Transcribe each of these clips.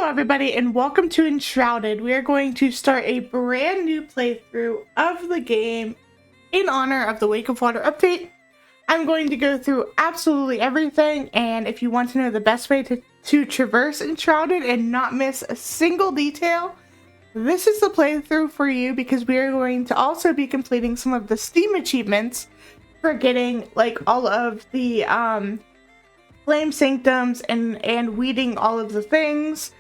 Hello everybody and welcome to Enshrouded. We are going to start a brand new playthrough of the game in honor of the Wake of Water update. I'm going to go through absolutely everything, and if you want to know the best way to traverse Enshrouded and not miss a single detail, this is the playthrough for you, because we are going to also be completing some of the Steam achievements for getting like all of the flame sanctums and weeding all of the things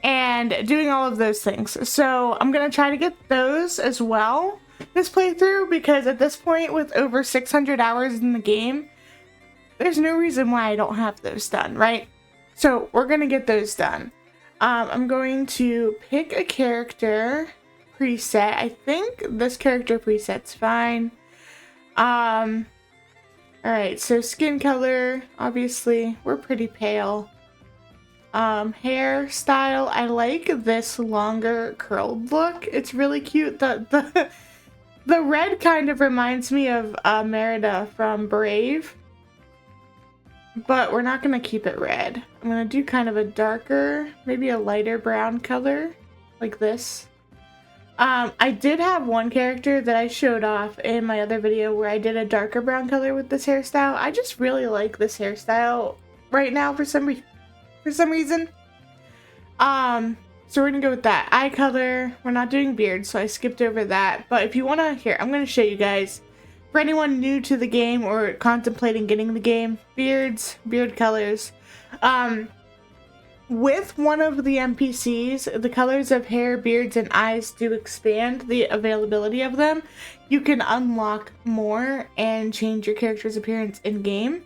and doing all of those things. So I'm gonna try to get those as well this playthrough, because at this point, with over 600 hours in the game, there's no reason why I don't have those done, right? So we're gonna get those done. I'm going to pick a character preset. I think this character preset's fine. Alright, so skin color, obviously, we're pretty pale. Hairstyle, I like this longer curled look. It's really cute. The red kind of reminds me of Merida from Brave. But we're not going to keep it red. I'm going to do kind of a darker, maybe a lighter brown color, like this. I did have one character that I showed off in my other video where I did a darker brown color with this hairstyle. I just really like this hairstyle right now for some reason. So we're gonna go with that. Eye color, we're not doing beard, so I skipped over that. But if you wanna, here, I'm gonna show you guys. For anyone new to the game or contemplating getting the game, beard colors. With one of the NPCs, the colors of hair, beards, and eyes do expand the availability of them. You can unlock more and change your character's appearance in-game.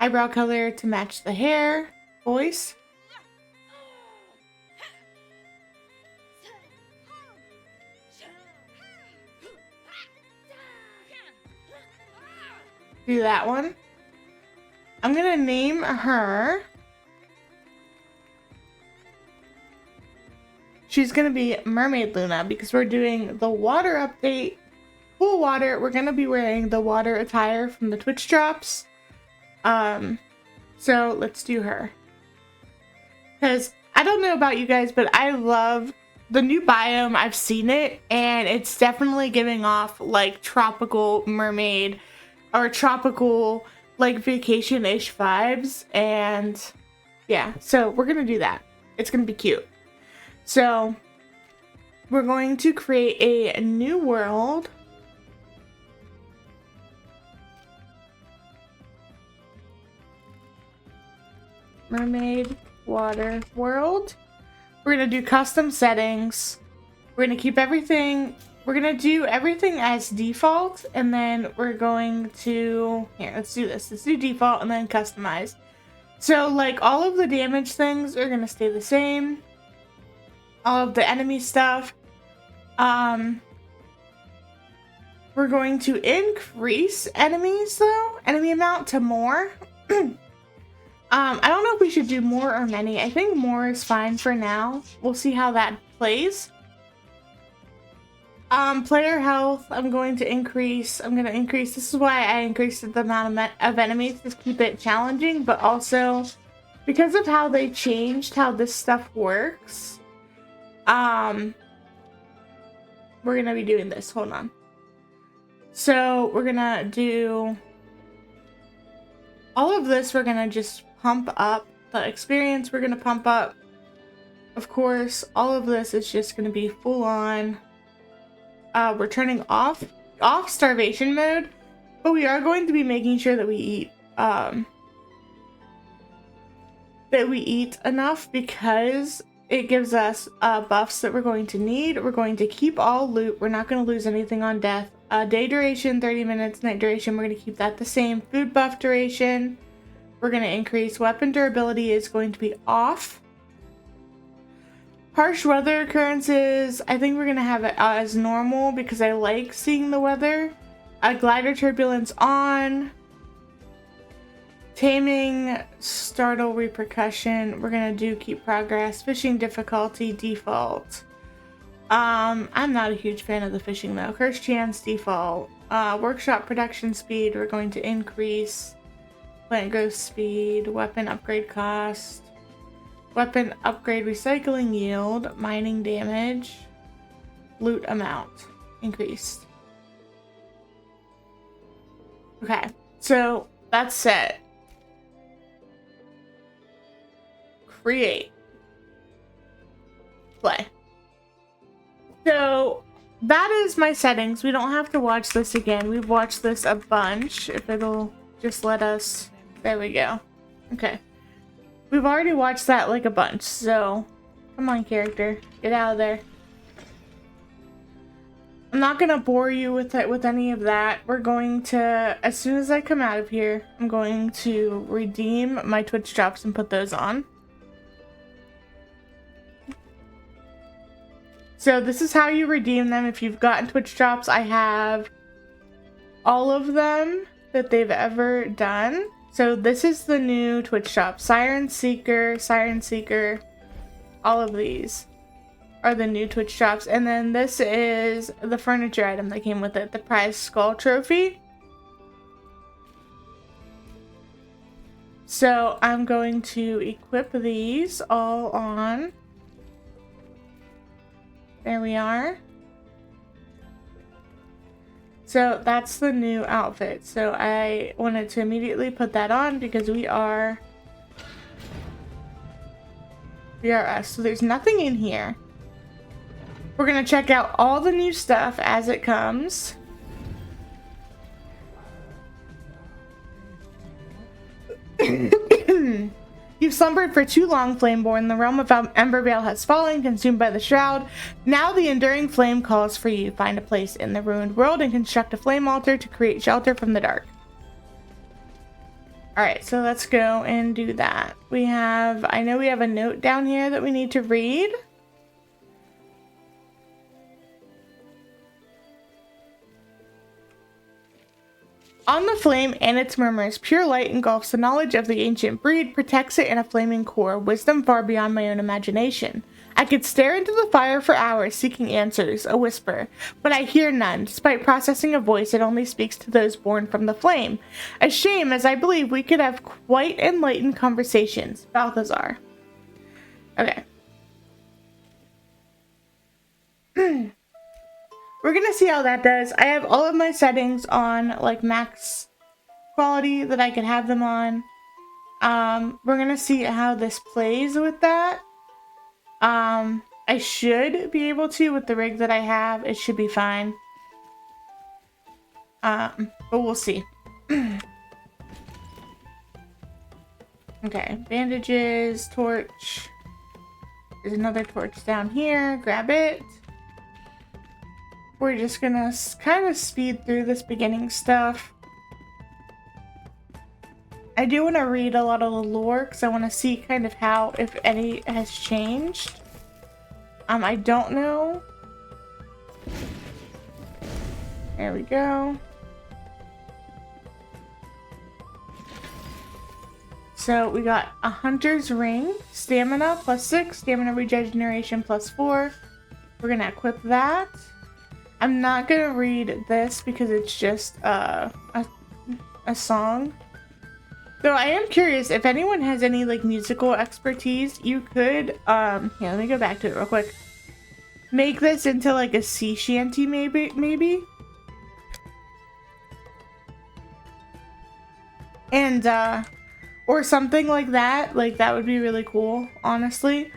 Eyebrow color to match the hair. Voice. Do that one. I'm gonna name her. She's going to be Mermaid Luna, because we're doing the water update. Full water. We're going to be wearing the water attire from the Twitch drops. So let's do her. Because I don't know about you guys, but I love the new biome. I've seen it, and it's definitely giving off like tropical mermaid or tropical like vacation-ish vibes. And yeah, so we're going to do that. It's going to be cute. So, we're going to create a new world. Mermaid water world. We're going to do custom settings. We're going to keep everything. We're going to do everything as default. And then we're going to, here, let's do this. Let's do default and then customize. So, like, all of the damage things are going to stay the same. All of the enemy stuff. We're going to increase enemies though, enemy amount to more. I don't know if we should do more or many. I think more is fine for now. We'll see how that plays. Player health, I'm going to increase. This is why I increased the amount of enemies to keep it challenging, but also because of how they changed how this stuff works. We're gonna be doing this. Hold on. So we're gonna do all of this. We're gonna just pump up the experience. We're gonna pump up. Of course, all of this is just gonna be full on. We're turning off starvation mode, but we are going to be making sure that we eat enough, because it gives us buffs that we're going to need. We're going to keep all loot. We're not going to lose anything on death. Day duration, 30 minutes. Night duration, we're going to keep that the same. Food buff duration, we're going to increase. Weapon durability is going to be off. Harsh weather occurrences, I think we're going to have it as normal, because I like seeing the weather. Glider turbulence on. Taming, startle, repercussion, we're gonna do keep progress. Fishing difficulty, default. I'm not a huge fan of the fishing though. Curse chance, default. Workshop production speed, we're going to increase. Plant growth speed, weapon upgrade cost. Weapon upgrade, recycling yield, mining damage, loot amount increased. Okay, so that's set. Create. Play. So that is my settings. We don't have to watch this again. We've watched this a bunch. If it'll just let us. There we go. Okay. We've already watched that like a bunch, so come on, character. Get out of there. I'm not gonna bore you with it with any of that. We're going to, as soon as I come out of here, I'm going to redeem my Twitch drops and put those on. So this is how you redeem them if you've gotten Twitch drops. I have all of them that they've ever done. So this is the new Twitch drop. Siren Seeker, all of these are the new Twitch drops. And then this is the furniture item that came with it, the prize skull trophy. So I'm going to equip these all on. There we are. So that's the new outfit. So I wanted to immediately put that on because we are us. So there's nothing in here. We're gonna check out all the new stuff as it comes. You've slumbered for too long, Flameborn. The realm of Embervale has fallen, consumed by the shroud. Now the enduring flame calls for you. Find a place in the ruined world and construct a flame altar to create shelter from the dark. Alright, so let's go and do that. I know we have a note down here that we need to read. On the flame and its murmurs, pure light engulfs the knowledge of the ancient breed, protects it in a flaming core, wisdom far beyond my own imagination. I could stare into the fire for hours seeking answers, a whisper, but I hear none. Despite processing a voice, it only speaks to those born from the flame. A shame, as I believe we could have quite enlightened conversations. Balthazar. Okay. We're gonna see how that does. I have all of my settings on like max quality that I could have them on. We're gonna see how this plays with that. I should be able to with the rig that I have. It should be fine. But we'll see. Okay, bandages, torch. There's another torch down here. Grab it. We're just gonna kind of speed through this beginning stuff. I do want to read a lot of the lore because I want to see kind of how, if any, has changed. I don't know. There we go. So we got a hunter's ring, stamina +6, stamina regeneration +4. We're gonna equip that. I'm not gonna read this because it's just a song. So I am curious if anyone has any like musical expertise. You could here, let me go back to it real quick. Make this into like a sea shanty maybe. And or something like that. Like that would be really cool, honestly.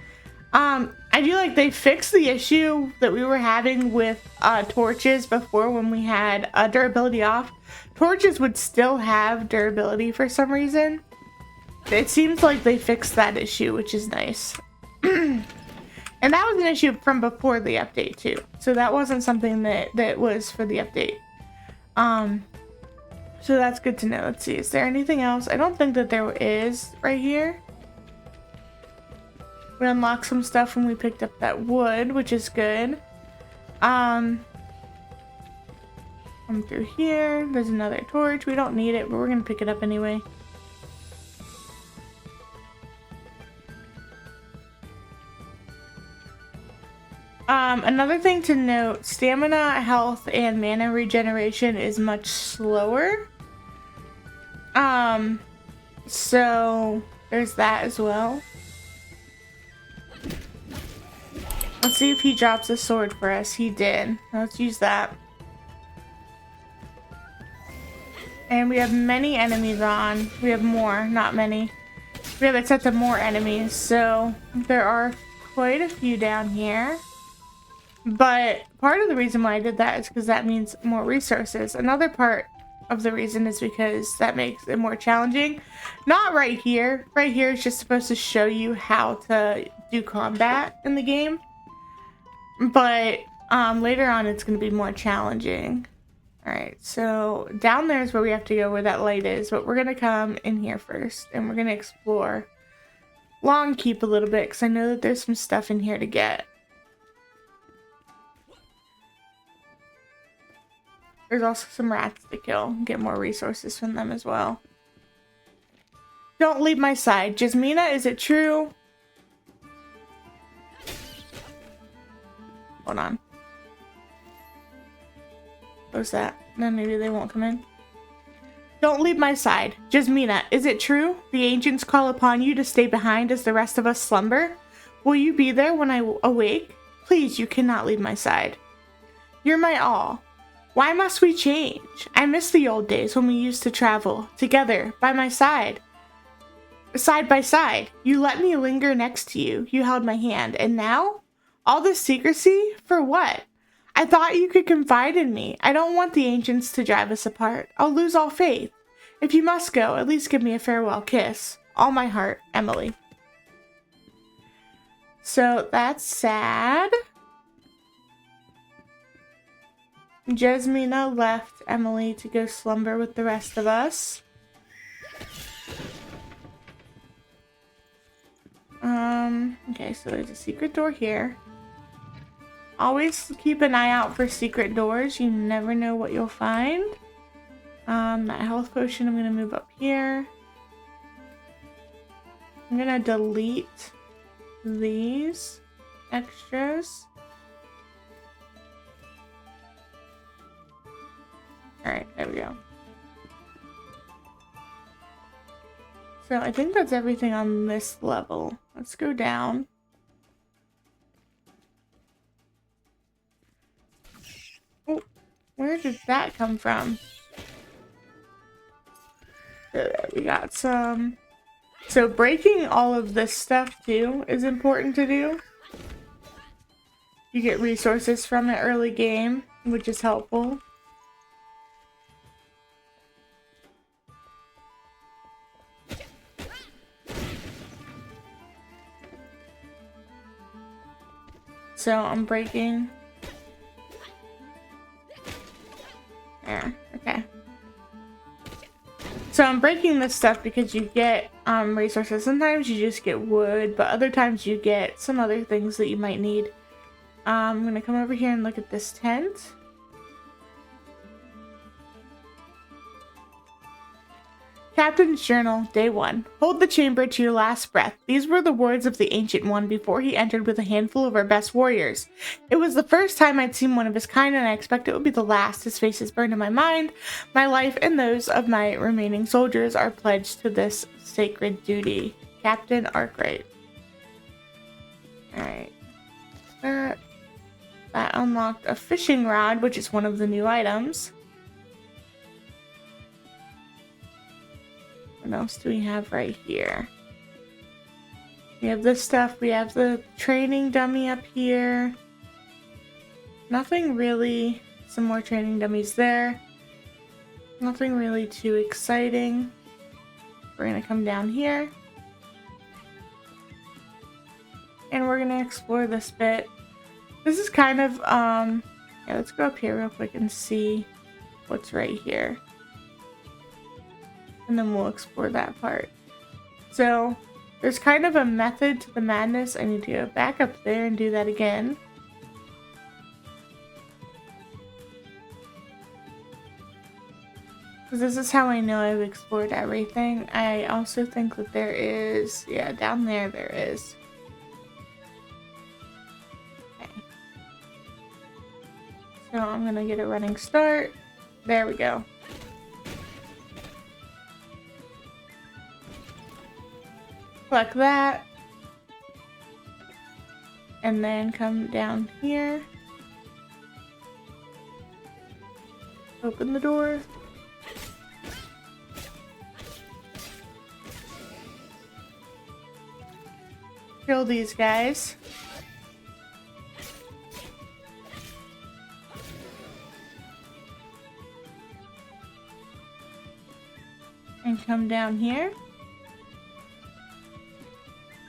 I feel like they fixed the issue that we were having with torches before when we had durability off. Torches would still have durability for some reason. It seems like they fixed that issue, which is nice. And that was an issue from before the update too. So that wasn't something that was for the update. So that's good to know. Let's see, is there anything else? I don't think that there is right here. We unlocked some stuff when we picked up that wood, which is good. Come through here. There's another torch. We don't need it, but we're gonna pick it up anyway. Another thing to note, stamina, health, and mana regeneration is much slower. So there's that as well. Let's see if he drops a sword for us. He did. Let's use that. And we have many enemies on. We have more, not many. We have it set to more enemies, so there are quite a few down here. But part of the reason why I did that is because that means more resources. Another part of the reason is because that makes it more challenging. Not right here. Right here is just supposed to show you how to do combat in the game. But later on it's going to be more challenging. Alright, so down there is where we have to go, where that light is. But we're going to come in here first, and we're going to explore Long Keep a little bit, because I know that there's some stuff in here to get. There's also some rats to kill. Get more resources from them as well. Don't leave my side. Jasmina, is it true? Hold on. What's that? No, maybe they won't come in. Don't leave my side. Jasmina, is it true? The ancients call upon you to stay behind as the rest of us slumber? Will you be there when I awake? Please, you cannot leave my side. You're my all. Why must we change? I miss the old days when we used to travel together by my side. Side by side. You let me linger next to you. You held my hand. And now? All this secrecy? For what? I thought you could confide in me. I don't want the ancients to drive us apart. I'll lose all faith. If you must go, at least give me a farewell kiss. All my heart, Emily. So that's sad. Jasmina left Emily to go slumber with the rest of us. Okay, so there's a secret door here. Always keep an eye out for secret doors. You never know what you'll find. That health potion, I'm gonna move up here. I'm gonna delete these extras. Alright, there we go. So I think that's everything on this level. Let's go down. Oh, where did that come from? There, we got some. So breaking all of this stuff too is important to do. You get resources from it early game, which is helpful. So I'm breaking. There, okay. So I'm breaking this stuff because you get resources. Sometimes you just get wood, but other times you get some other things that you might need. I'm gonna come over here and look at this tent. Captain's Journal, Day 1. Hold the chamber to your last breath. These were the words of the Ancient One before he entered with a handful of our best warriors. It was the first time I'd seen one of his kind, and I expect it would be the last. His face is burned in my mind. My life and those of my remaining soldiers are pledged to this sacred duty. Captain Arkwright. Alright. That unlocked a fishing rod, which is one of the new items. What else do we have right here? We have this stuff. We have the training dummy up here. Nothing really. Some more training dummies there. Nothing really too exciting. We're going to come down here. And we're going to explore this bit. This is kind of, yeah, let's go up here real quick and see what's right here. And then we'll explore that part. So, there's kind of a method to the madness. I need to go back up there and do that again. Because this is how I know I've explored everything. I also think that there is, yeah, down there is. Okay. So I'm gonna get a running start. There we go. Like that. And then come down here. Open the door. Kill these guys. And come down here.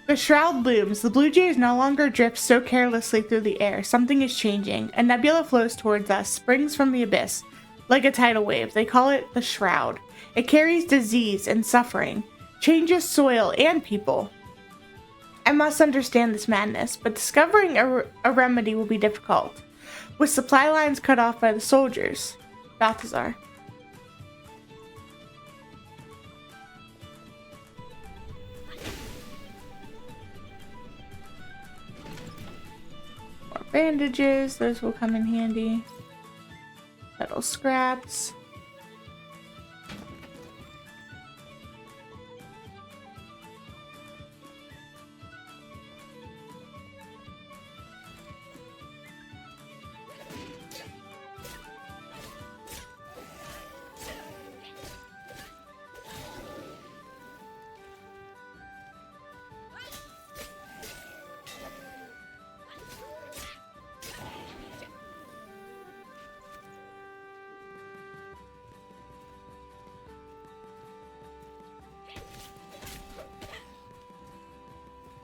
The shroud looms. The blue jays no longer drift so carelessly through the air. Something is changing. A nebula flows towards us, springs from the abyss. Like a tidal wave, they call it the shroud. It carries disease and suffering, changes soil and people. I must understand this madness, but discovering a remedy will be difficult. With supply lines cut off by the soldiers. Balthazar. More bandages, those will come in handy. Metal scraps.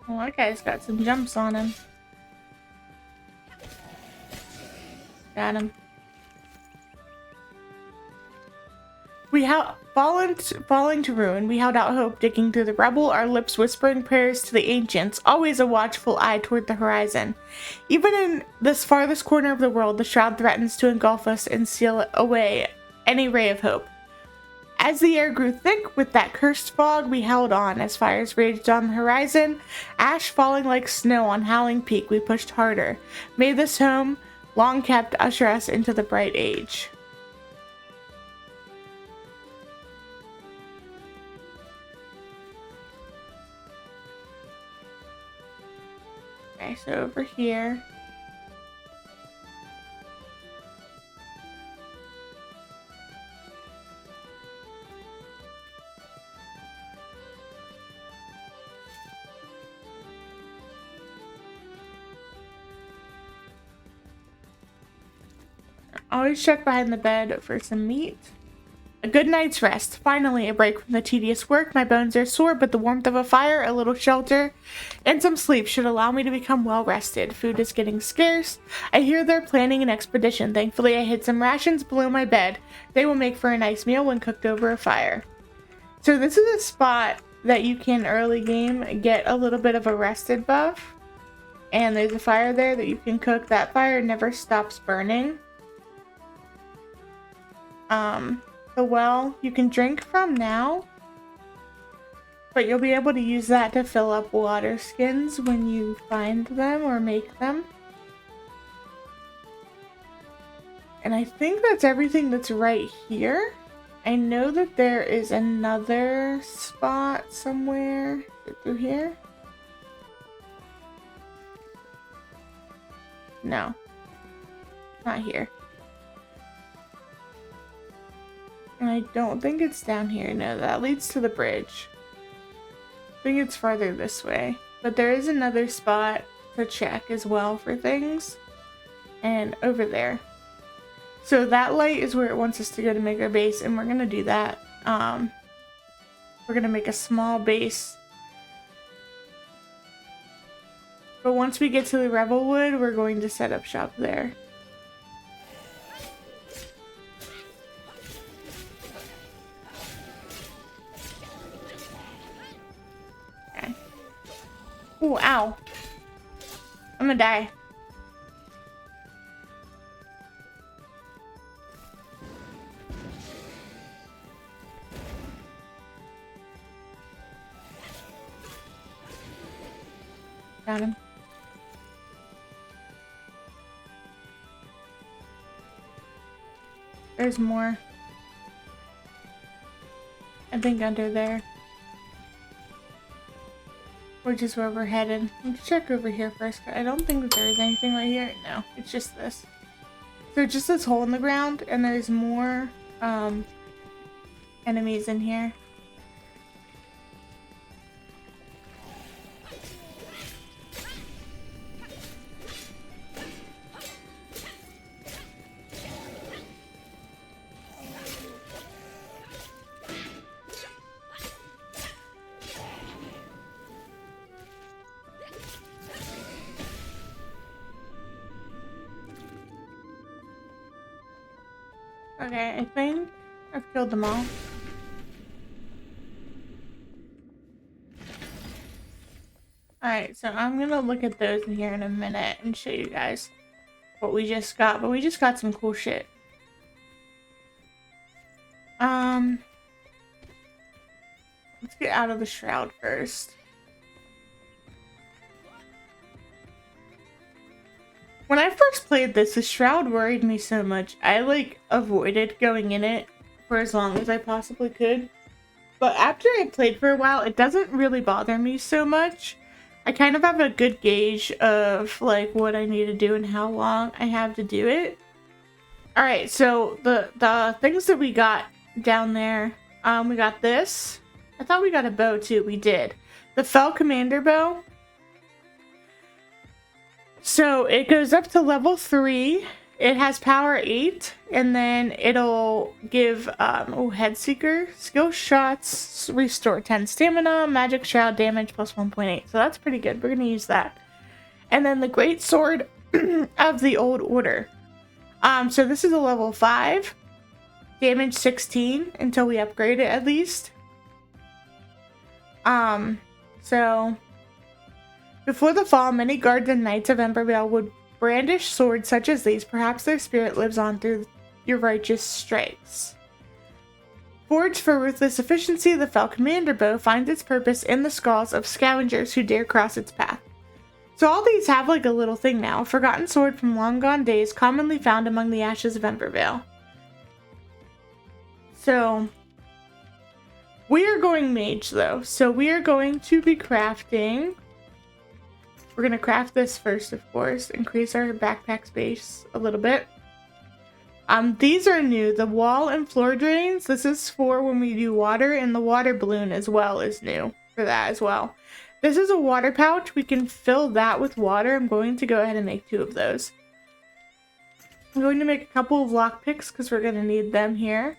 Well, that guy's got some jumps on him. Got him. We have falling to ruin. We held out hope, digging through the rubble, our lips whispering prayers to the ancients, always a watchful eye toward the horizon. Even in this farthest corner of the world, the shroud threatens to engulf us and seal away any ray of hope. As the air grew thick with that cursed fog, we held on. As fires raged on the horizon, ash falling like snow on Howling Peak, we pushed harder. May this home, long kept, usher us into the bright age. Okay, so over here. Always check behind the bed for some meat. A good night's rest. Finally, a break from the tedious work. My bones are sore, but the warmth of a fire, a little shelter, and some sleep should allow me to become well rested. Food is getting scarce. I hear they're planning an expedition. Thankfully, I hid some rations below my bed. They will make for a nice meal when cooked over a fire. So this is a spot that you can early game get a little bit of a rested buff. And there's a fire there that you can cook. That fire never stops burning. The well you can drink from now, but you'll be able to use that to fill up water skins when you find them or make them. And I think that's everything that's right here. I know that there is another spot somewhere. Is it through here? No, not here. And I don't think it's down here. No, that leads to the bridge. I think it's farther this way. But there is another spot to check as well for things. And over there. So that light is where it wants us to go to make our base. And we're going to do that. We're going to make a small base. But once we get to the Revelwood, we're going to set up shop there. Ooh, ow. I'm gonna die. Got him. There's more. I think under there. which is where we're headed. Let's check over here first. I don't think that there is anything right here. No, it's just this. So just this hole in the ground, and there's more enemies in here. Okay, I think I've killed them all. Alright, so I'm gonna look at those in here in a minute and show you guys what we just got, but we just got some cool shit. Let's get out of the shroud first. When I first played this, the shroud worried me so much. I like avoided going in it for as long as I possibly could. But after I played for a while, it doesn't really bother me so much. I kind of have a good gauge of like what I need to do and how long I have to do it. Alright, so the things that we got down there, we got this. I thought we got a bow too. We did. The Fell Commander bow. So it goes up to level 3. It has power 8, and then it'll give Head Seeker skill shots, restore 10 stamina, magic shroud damage plus 1.8. So that's pretty good. We're gonna use that. And then the Great Sword of the Old Order. So this is a level 5, damage 16 until we upgrade it at least. So before the fall, many guards and knights of Embervale would brandish swords such as these. Perhaps their spirit lives on through your righteous strikes. Forged for ruthless efficiency, the Fell Commander bow finds its purpose in the skulls of scavengers who dare cross its path. So all these have like a little thing now. A forgotten sword from long gone days, commonly found among the ashes of Embervale. So we are going mage though. So we are going to be crafting. We're going to craft this first, of course. Increase our backpack space a little bit. These are new. The wall and floor drains. This is for when we do water, and the water balloon as well is new for that as well. This is a water pouch. We can fill that with water. I'm going to go ahead and make 2 of those. I'm going to make a couple of lockpicks because we're going to need them here.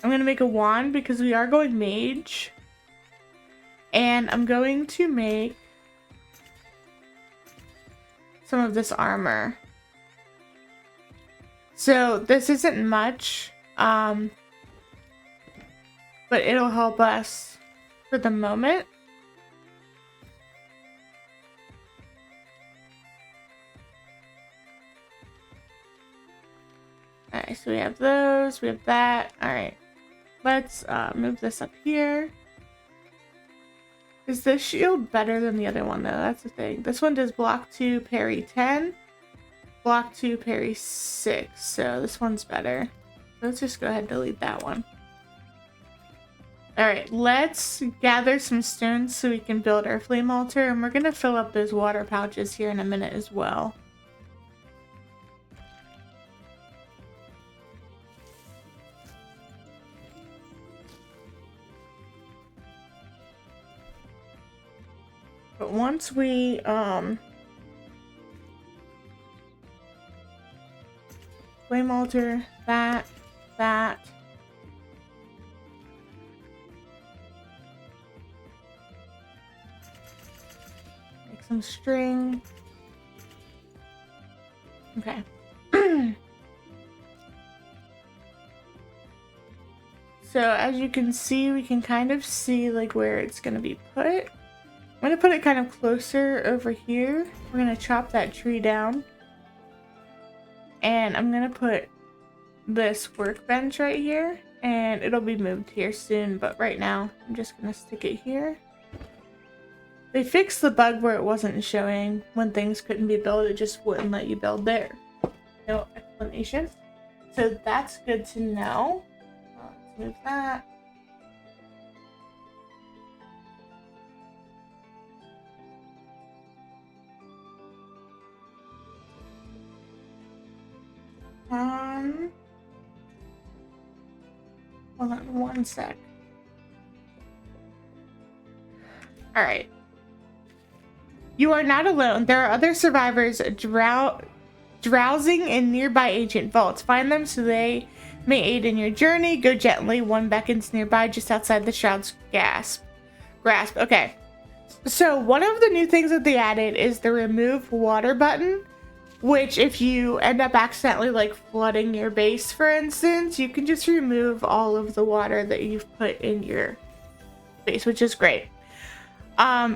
I'm going to make a wand because we are going mage. And I'm going to make some of this armor. So this isn't much, but it'll help us for the moment. Alright, so we have those, we have that. Alright, let's move this up here. Is this shield better than the other one though? That's the thing. This one does block 2, parry 10. Block 2, parry 6. So this one's better. Let's just go ahead and delete that one. Alright, let's gather some stones so we can build our flame altar. And we're going to fill up those water pouches here in a minute as well. But once we flame altar, that, make some string. Okay. So as you can see, we can kind of see like where it's gonna be put. I'm going to put it kind of closer over here. We're going to chop that tree down. And I'm going to put this workbench right here. And it'll be moved here soon. But right now, I'm just going to stick it here. They fixed the bug where it wasn't showing when things couldn't be built. It just wouldn't let you build there. No explanation. So that's good to know. Let's move that. Hold on one sec. All right. You are not alone. There are other survivors drowsing in nearby ancient vaults. Find them so they may aid in your journey. Go gently. One beckons nearby just outside the shroud's grasp. Okay. So one of the new things that they added is the remove water button, which if you end up accidentally like flooding your base, for instance, you can just remove all of the water that you've put in your base, which is great.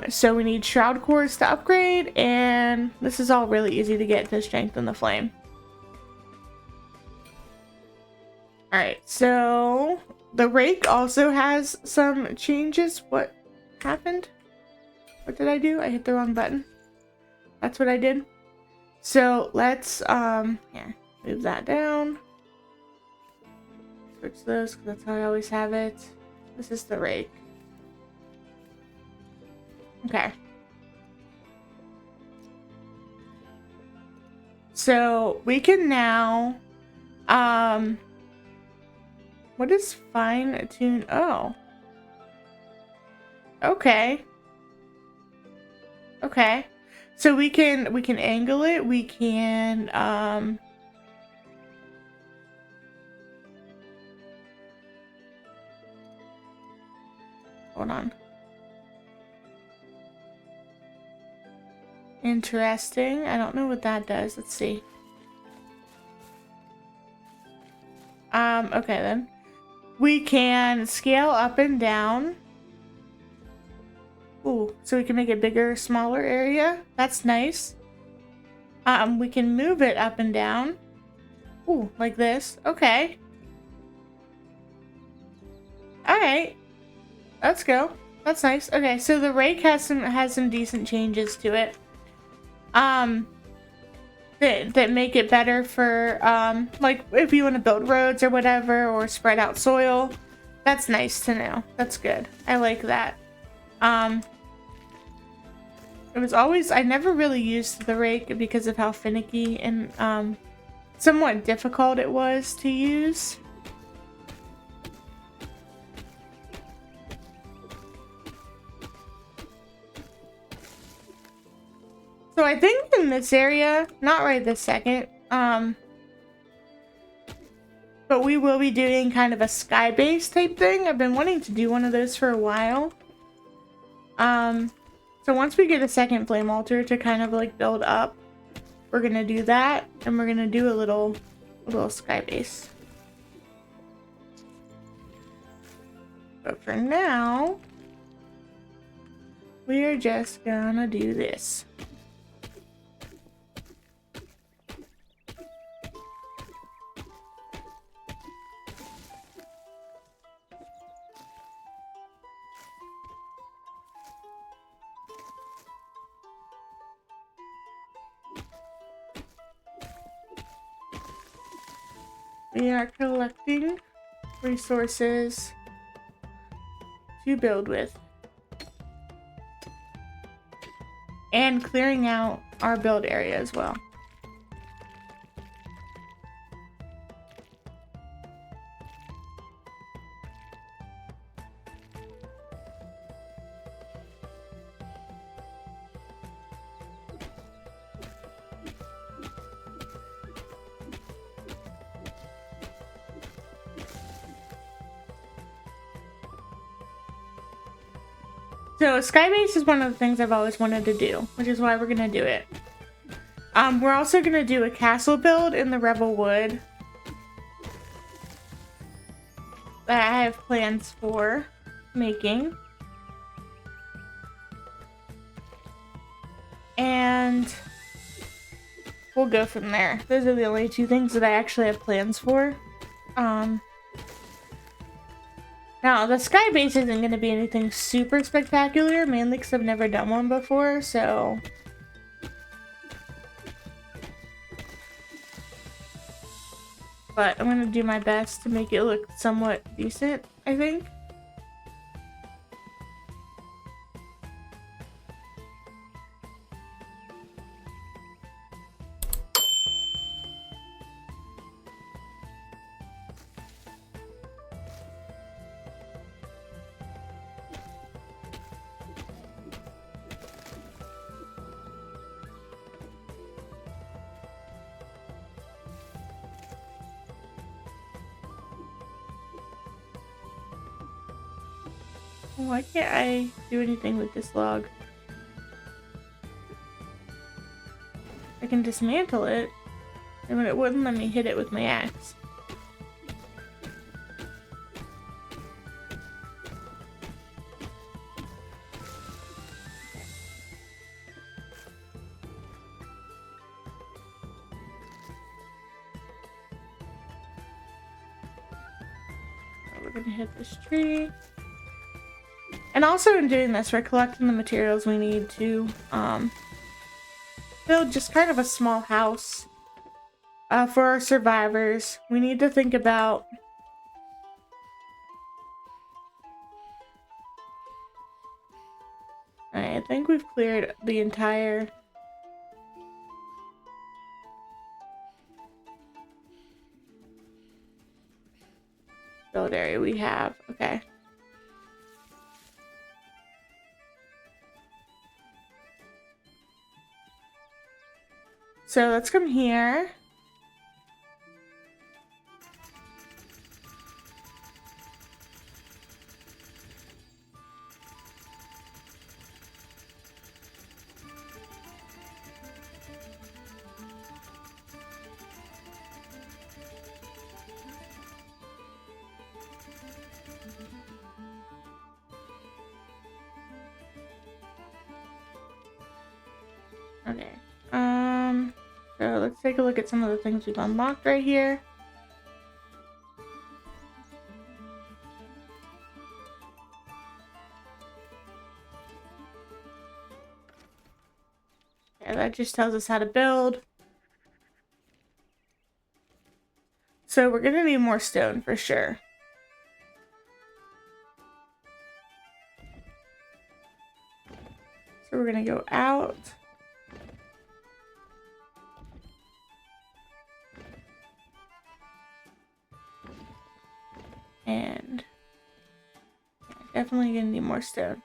So we need shroud cores to upgrade, and this is all really easy to get to strengthen the flame. Alright, so the rake also has some changes. What happened? What did I do? I hit the wrong button. That's what I did. So let's here, move that down. Switch this because that's how I always have it. This is the rake. Okay. So we can now what is fine tune? Oh. Okay. Okay. So we can angle it. We can hold on. Interesting. I don't know what that does. Let's see. Okay then. We can scale up and down. Ooh, so we can make a bigger, smaller area. That's nice. We can move it up and down. Ooh, like this. Okay. Alright. Let's go. That's nice. Okay, so the rake has some decent changes to it. That make it better for like if you want to build roads or whatever, or spread out soil. That's nice to know. That's good. I like that. It was always, I never really used the rake because of how finicky and somewhat difficult it was to use. So I think in this area, not right this second, but we will be doing kind of a sky base type thing. I've been wanting to do one of those for a while. So once we get a second flame altar to kind of like build up, we're gonna do that, and we're gonna do a little sky base. But for now, we are just gonna do this. We are collecting resources to build with. And clearing out our build area as well. So Skybase is one of the things I've always wanted to do, which is why we're gonna do it. We're also gonna do a castle build in the Rebel Wood that I have plans for making. And we'll go from there. Those are the only two things that I actually have plans for. Now, the sky base isn't going to be anything super spectacular, mainly because I've never done one before, so... But I'm going to do my best to make it look somewhat decent, I think. Why can't I do anything with this log? I can dismantle it, and it wouldn't let me hit it with my axe. We're gonna hit this tree. And also in doing this, we're collecting the materials we need to build just kind of a small house for our survivors. We need to think about I think we've cleared the entire build area we have. Okay. So let's come here. Okay. So let's take a look at some of the things we've unlocked right here. Yeah, that just tells us how to build. So we're gonna need more stone for sure. So we're gonna go out. And definitely gonna need more stone.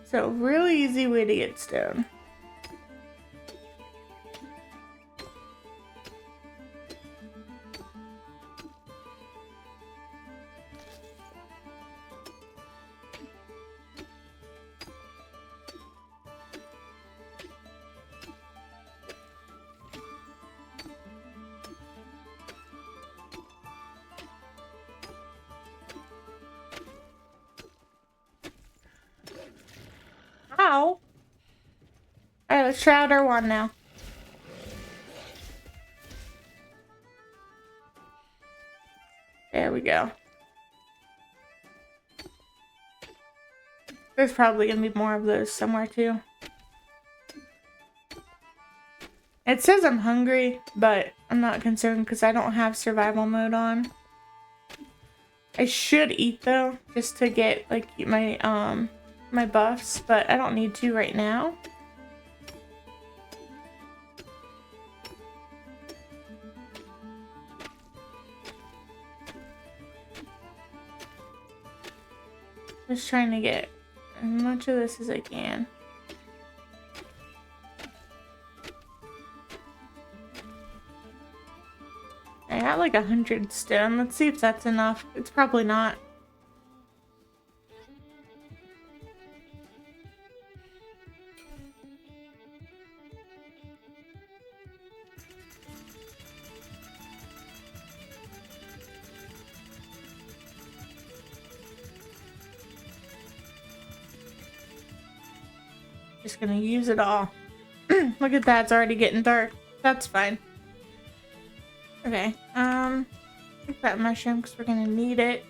So really easy way to get stone. Ow! Alright, let's try out our one now. There we go. There's probably gonna be more of those somewhere too. It says I'm hungry, but I'm not concerned because I don't have survival mode on. I should eat though, just to get like my my buffs, but I don't need to right now. Just trying to get as much of this as I can. I got like 100 stone. Let's see if that's enough. It's probably not. Just gonna use it all. Look at that, it's already getting dark. That's fine. Okay, take that mushroom because we're gonna need it.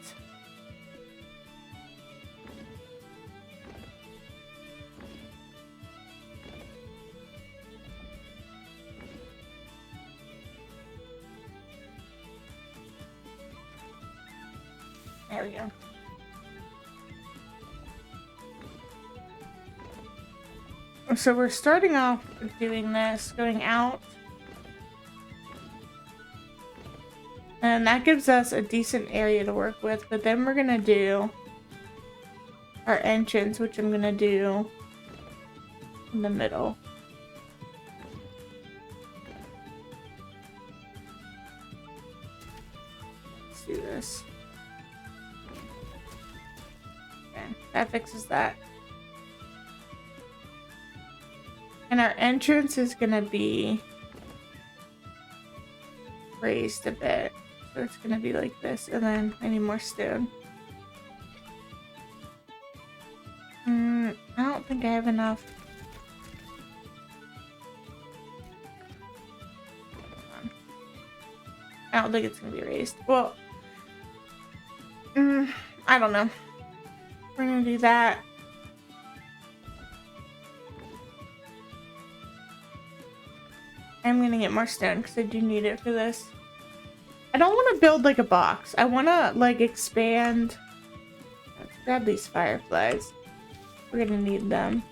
There we go. So we're starting off doing this, going out. And that gives us a decent area to work with, but then we're gonna do our entrance, which I'm gonna do in the middle. Let's do this. that fixes that. And our entrance is gonna be raised a bit. So it's gonna be like this, and then I need more stone. I don't think I have enough. I don't think it's gonna be raised. Well, I don't know. We're gonna do that. I'm gonna get more stone because I do need it for this. I don't want to build like a box. I want to like expand. Let's grab these fireflies. We're gonna need them.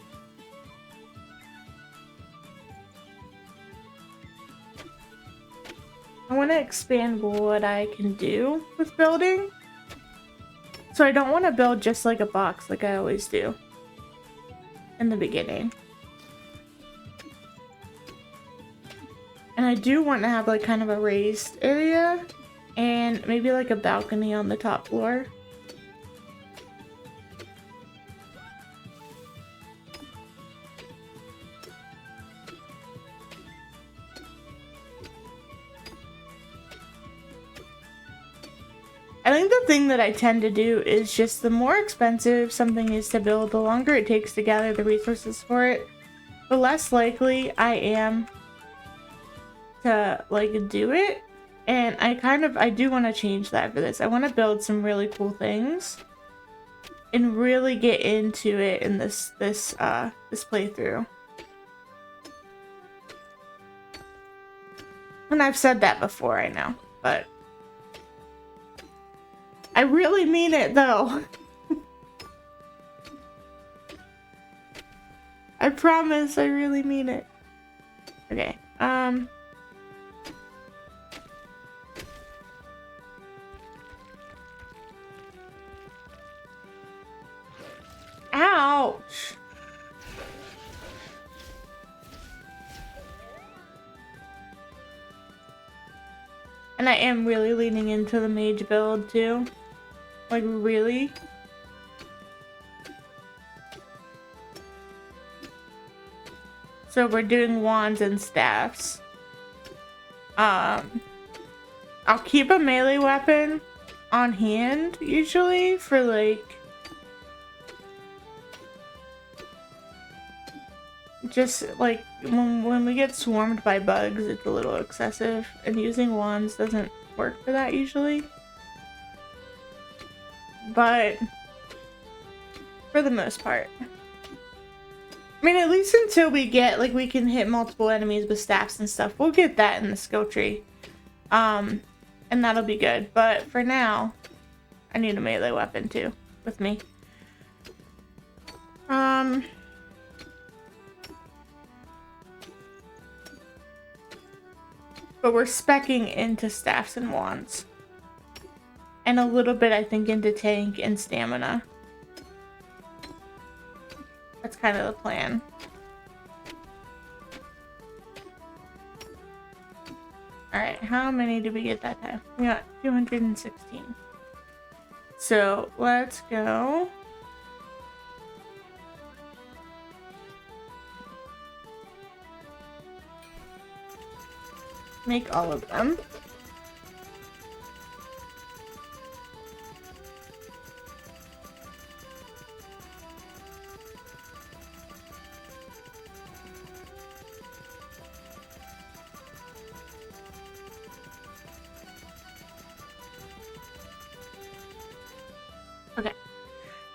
I want to expand what I can do with building. So I don't want to build just like a box like I always do in the beginning. And I do want to have like kind of a raised area and maybe like a balcony on the top floor. I think the thing that I tend to do is just the more expensive something is to build, the longer it takes to gather the resources for it, the less likely I am to like do it. And I do want to change that for this. I want to build some really cool things and really get into it in this playthrough. And I've said that before, I know, but I really mean it though. I promise I really mean it. Okay, ouch. And I am really leaning into the mage build too. Like, really? So we're doing wands and staffs. I'll keep a melee weapon on hand, usually, for like... just like, when we get swarmed by bugs, it's a little excessive. And using wands doesn't work for that, usually. But for the most part, I mean, at least until we get like we can hit multiple enemies with staffs and stuff, we'll get that in the skill tree, and that'll be good. But for now, I need a melee weapon too with me. But we're speccing into staffs and wands. And a little bit, I think, into tank and stamina. That's kind of the plan. Alright, how many did we get that time? We got 216. So, let's go. Make all of them. Okay,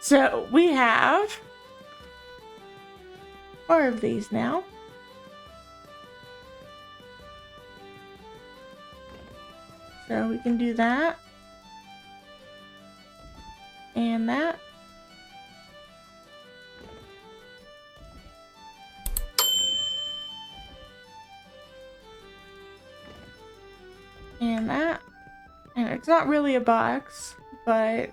so we have 4 of these now. So we can do that. And that. And that. And it's not really a box, but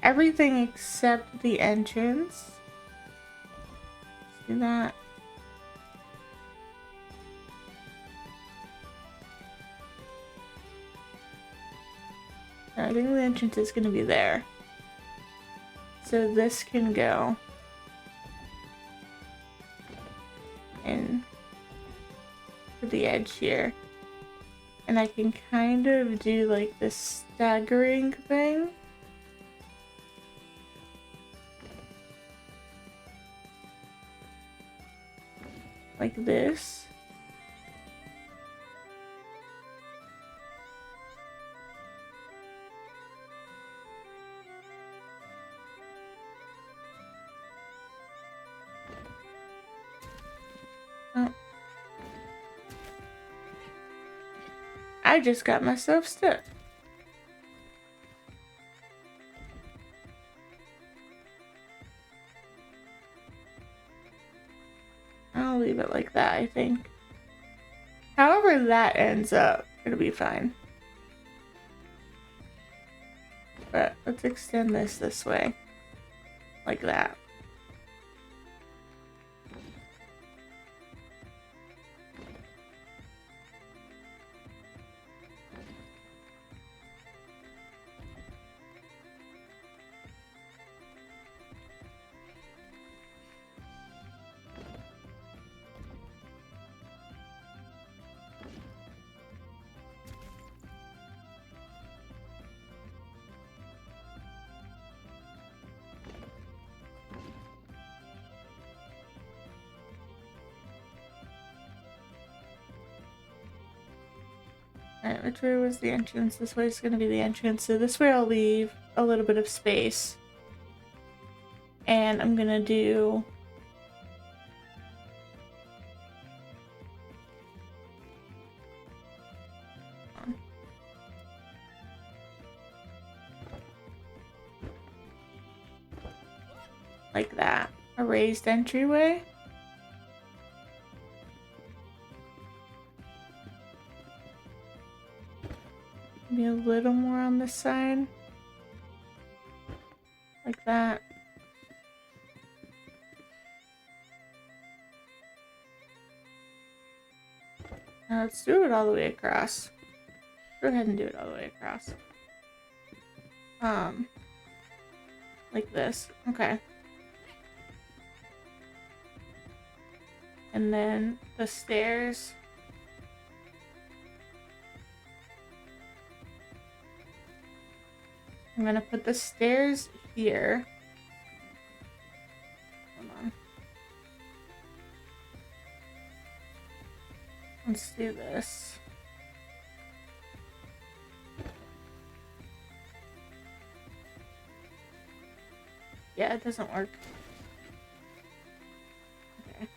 everything except the entrance. Let's do that. I think the entrance is going to be there. So this can go in to the edge here. And I can kind of do like this staggering thing. Like this. Oh. I just got myself stuck. I'll leave it like that, I think. However that ends up, it'll be fine. But let's extend this way. Like that. Alright, which way was the entrance? This way is going to be the entrance. So this way I'll leave a little bit of space. And I'm going to do... like that. A raised entryway. Maybe a little more on this side. Like that. Now let's do it all the way across. Go ahead and do it all the way across. Like this. Okay. And then the stairs. I'm gonna put the stairs here. Hold on. Let's do this. Yeah, it doesn't work. Okay.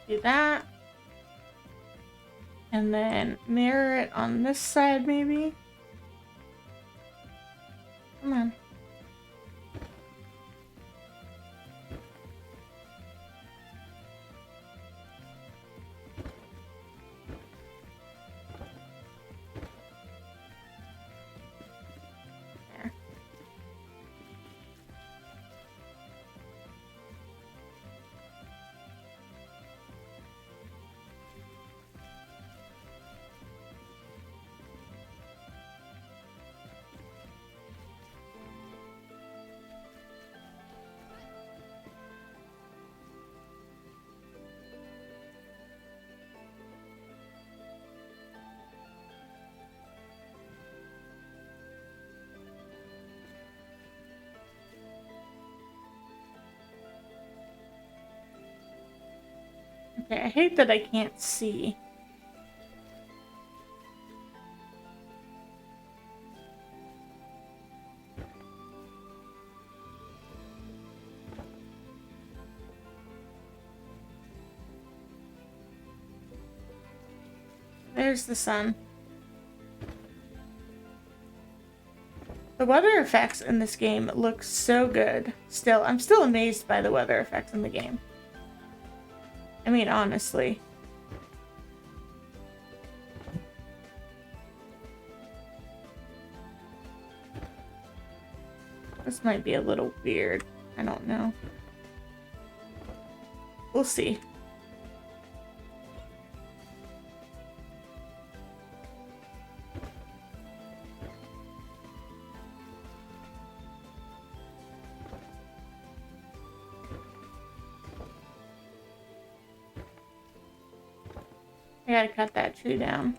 Do that. And then mirror it on this side, maybe. Come on. There. Okay, I hate that I can't see. There's the sun. The weather effects in this game look so good. I'm still amazed by the weather effects in the game. I mean, honestly. This might be a little weird. I don't know. We'll see. I gotta cut that tree down.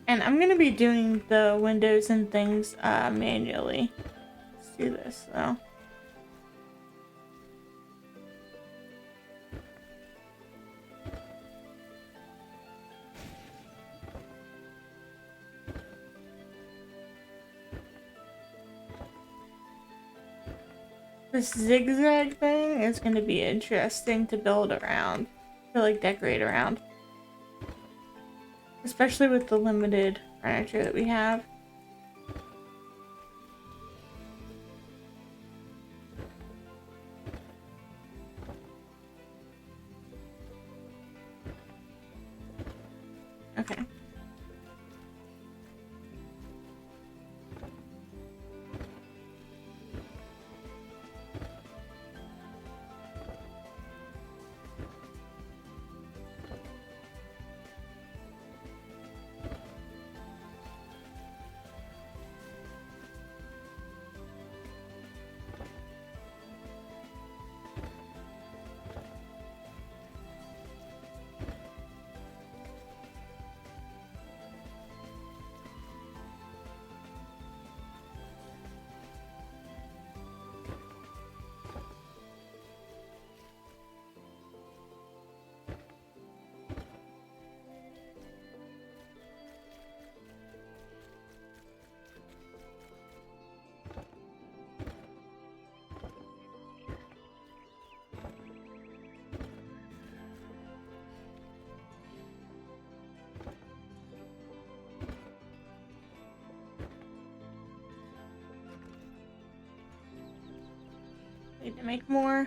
And I'm gonna be doing the windows and things manually. Let's do this though. This zigzag thing is going to be interesting to build around, to like decorate around. Especially with the limited furniture that we have. Okay. Need to make more.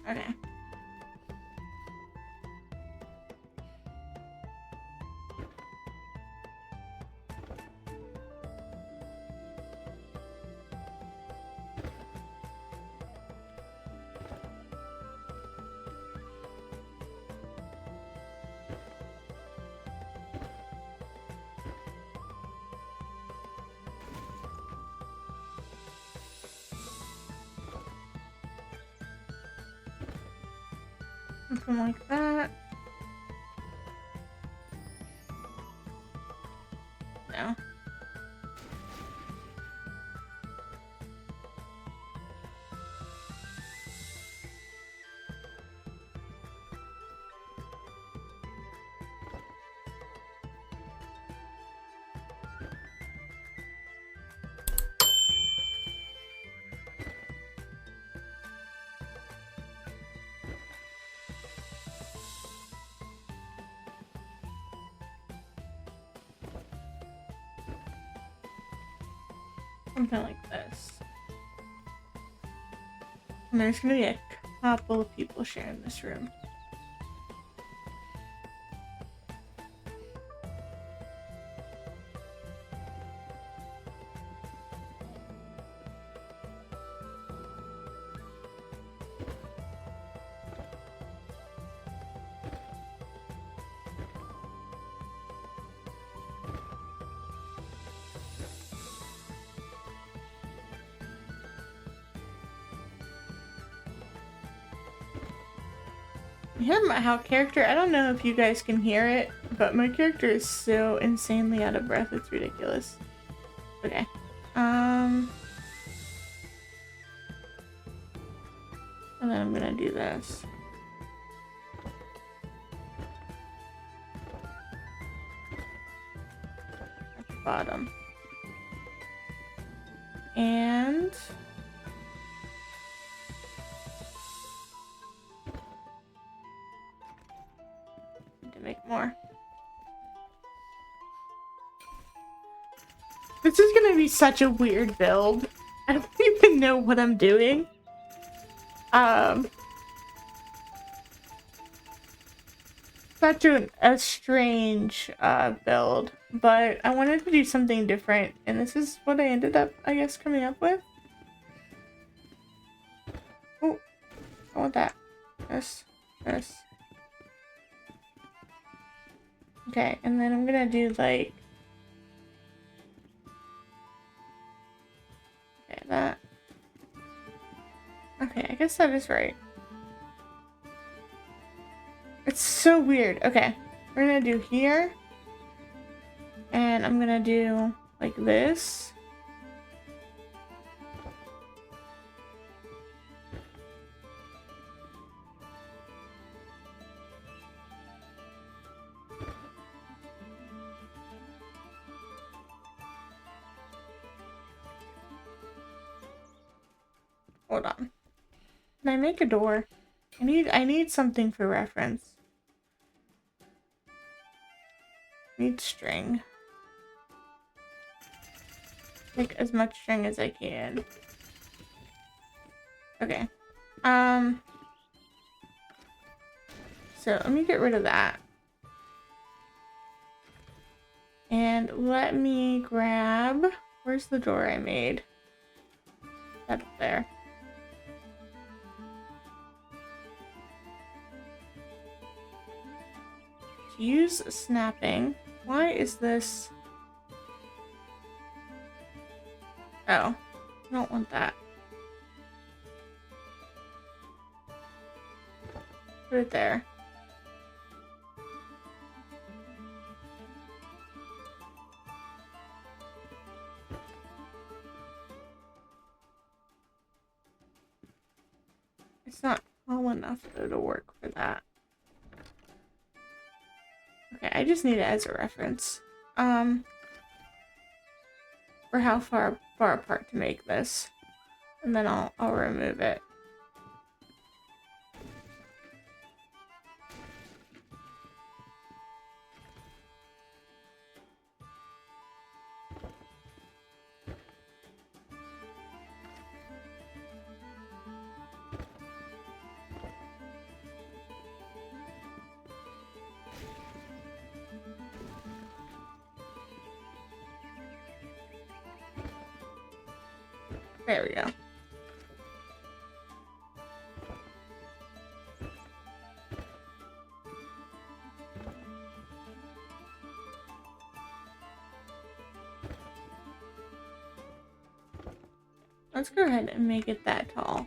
Okay. Something like that. No. Something like this. And there's gonna be a couple of people sharing this room. How character, I don't know if you guys can hear it, but my character is so insanely out of breath, it's ridiculous. Okay. And then I'm gonna do this. At the bottom. And need to make more. This is gonna be such a weird build. I don't even know what I'm doing. Such a strange build, but I wanted to do something different, and this is what I ended up, I guess, coming up with. Oh, I want that. This. Okay, and then I'm gonna do like... Okay, that. Okay, I guess that is right. It's so weird. Okay, we're gonna do here. And I'm gonna do like this. Hold on. Can I make a door? I need something for reference. Need string. Like as much string as I can. Okay. So let me get rid of that. And let me grab, where's the door I made? That up there. Use snapping. Why is this? Oh, I don't want that. Put it there. It's not tall enough though to work for that. Okay, I just need it as a reference. For how far apart to make this. And then I'll remove it. There we go. Let's go ahead and make it that tall.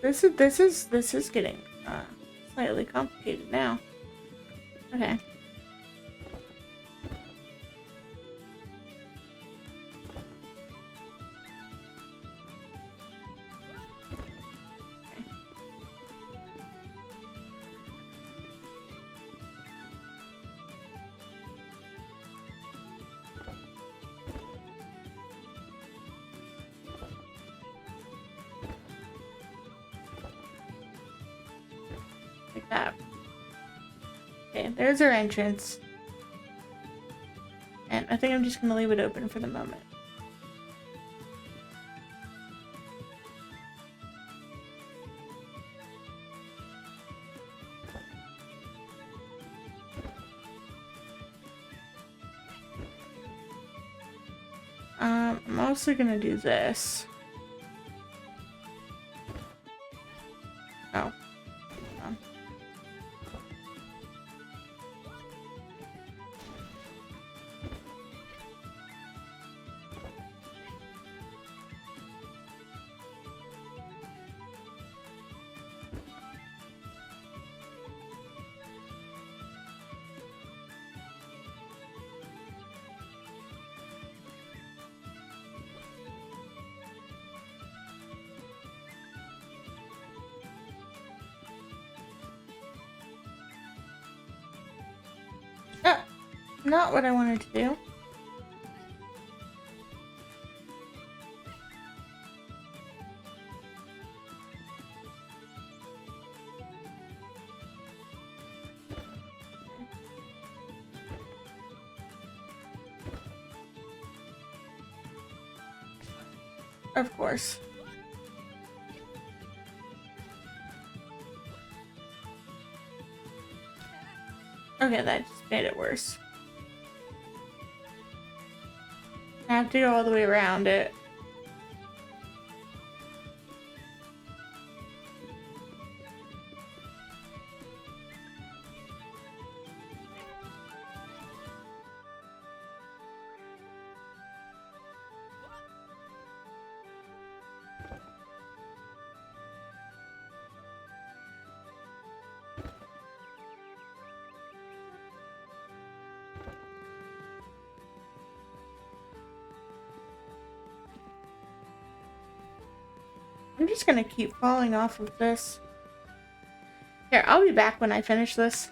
This is getting slightly complicated now. Okay. Like that. Okay, there's our entrance. And I think I'm just gonna leave it open for the moment. I'm also gonna do this. Oh. Not what I wanted to do. Of course. Okay, that just made it worse. I have to go all the way around it. I'm just gonna keep falling off of this. Here, I'll be back when I finish this.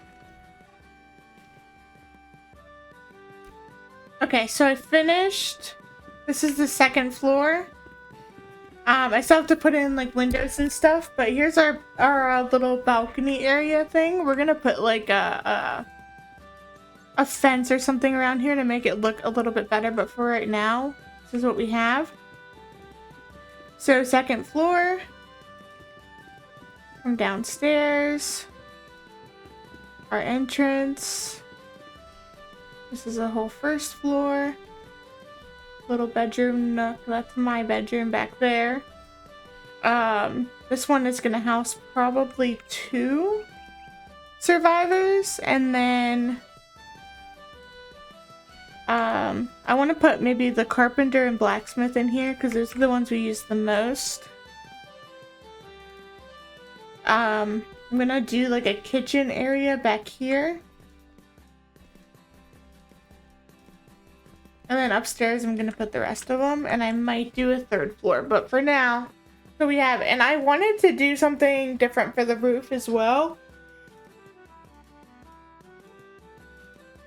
Okay, so I finished. This is the second floor. I still have to put in like windows and stuff, but here's our little balcony area thing. We're gonna put like a fence or something around here to make it look a little bit better, but for right now, this is what we have. So second floor. From downstairs. Our entrance. This is a whole first floor. Little bedroom nook. That's my bedroom back there. This one is gonna house probably 2 survivors, and then I want to put maybe the carpenter and blacksmith in here because those are the ones we use the most. I'm gonna do like a kitchen area back here. And then upstairs I'm gonna put the rest of them, and I might do a 3rd floor, but for now, so we have, and I wanted to do something different for the roof as well.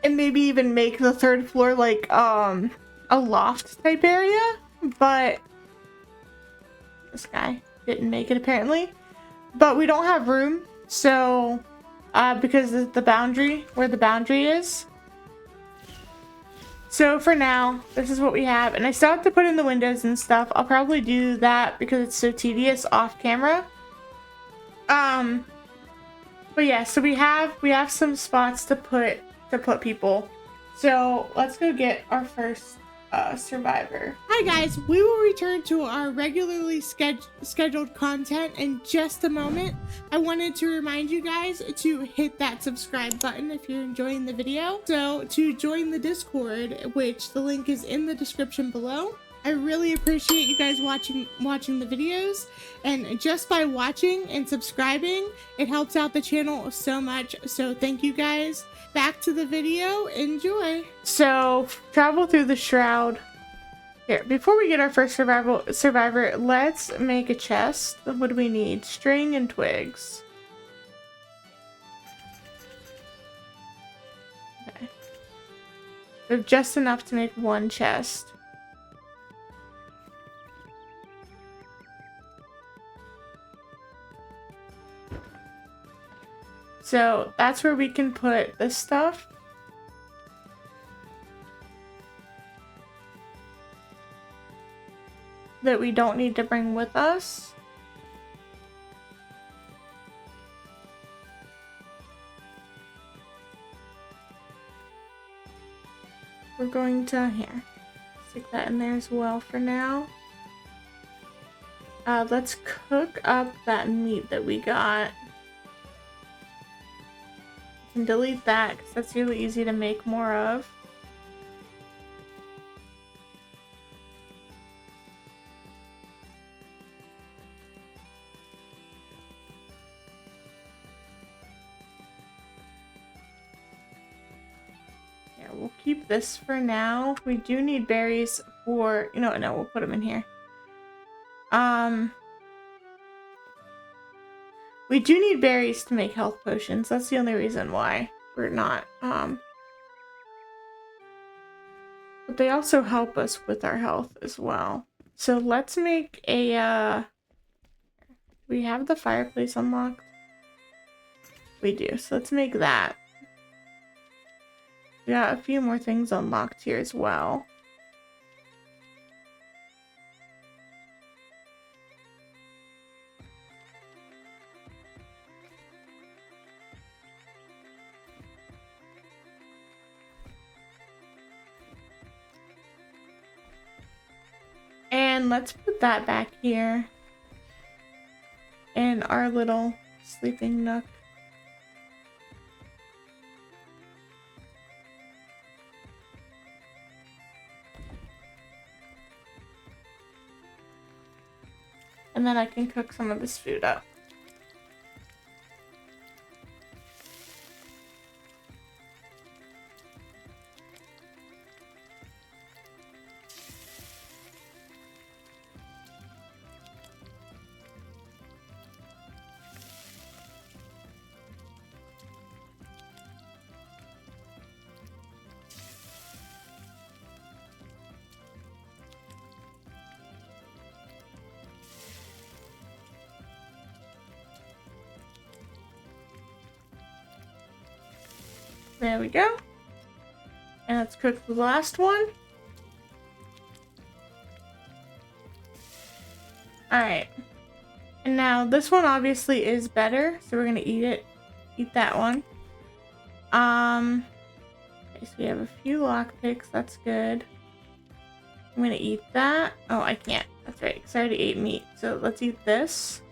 And maybe even make the 3rd floor like a loft type area, but this guy didn't make it apparently. But we don't have room, so because of the boundary, where the boundary is. So for now, this is what we have, and I still have to put in the windows and stuff. I'll probably do that because it's so tedious off camera. But yeah, so we have some spots to put people. So let's go get our first survivor. Hi guys, we will return to our regularly scheduled content in just a moment. I wanted to remind you guys to hit that subscribe button if you're enjoying the video. So to join the Discord, which the link is in the description below. I really appreciate you guys watching the videos, and just by watching and subscribing, it helps out the channel so much. So thank you guys. Back to the video, enjoy. So travel through the shroud. Here, before we get our first survivor, let's make a chest. What do we need? String and twigs. Okay. We have just enough to make 1 chest. So that's where we can put this stuff. That we don't need to bring with us. We're going to here. Stick that in there as well for now. Let's cook up that meat that we got. And delete that because that's really easy to make more of. Yeah, we'll keep this for now. We do need berries for, you know, no, we'll put them in here. We do need berries to make health potions. That's the only reason why we're not, but they also help us with our health as well. So let's make a, we have the fireplace unlocked? We do, so let's make that. We got a few more things unlocked here as well. And let's put that back here in our little sleeping nook. And then I can cook some of this food up. There we go. And let's cook the last one. Alright. And now this one obviously is better, so we're gonna eat it. Eat that one. Okay, so we have a few lockpicks, that's good. I'm gonna eat that. Oh, I can't. That's right, because I already ate meat. So let's eat this.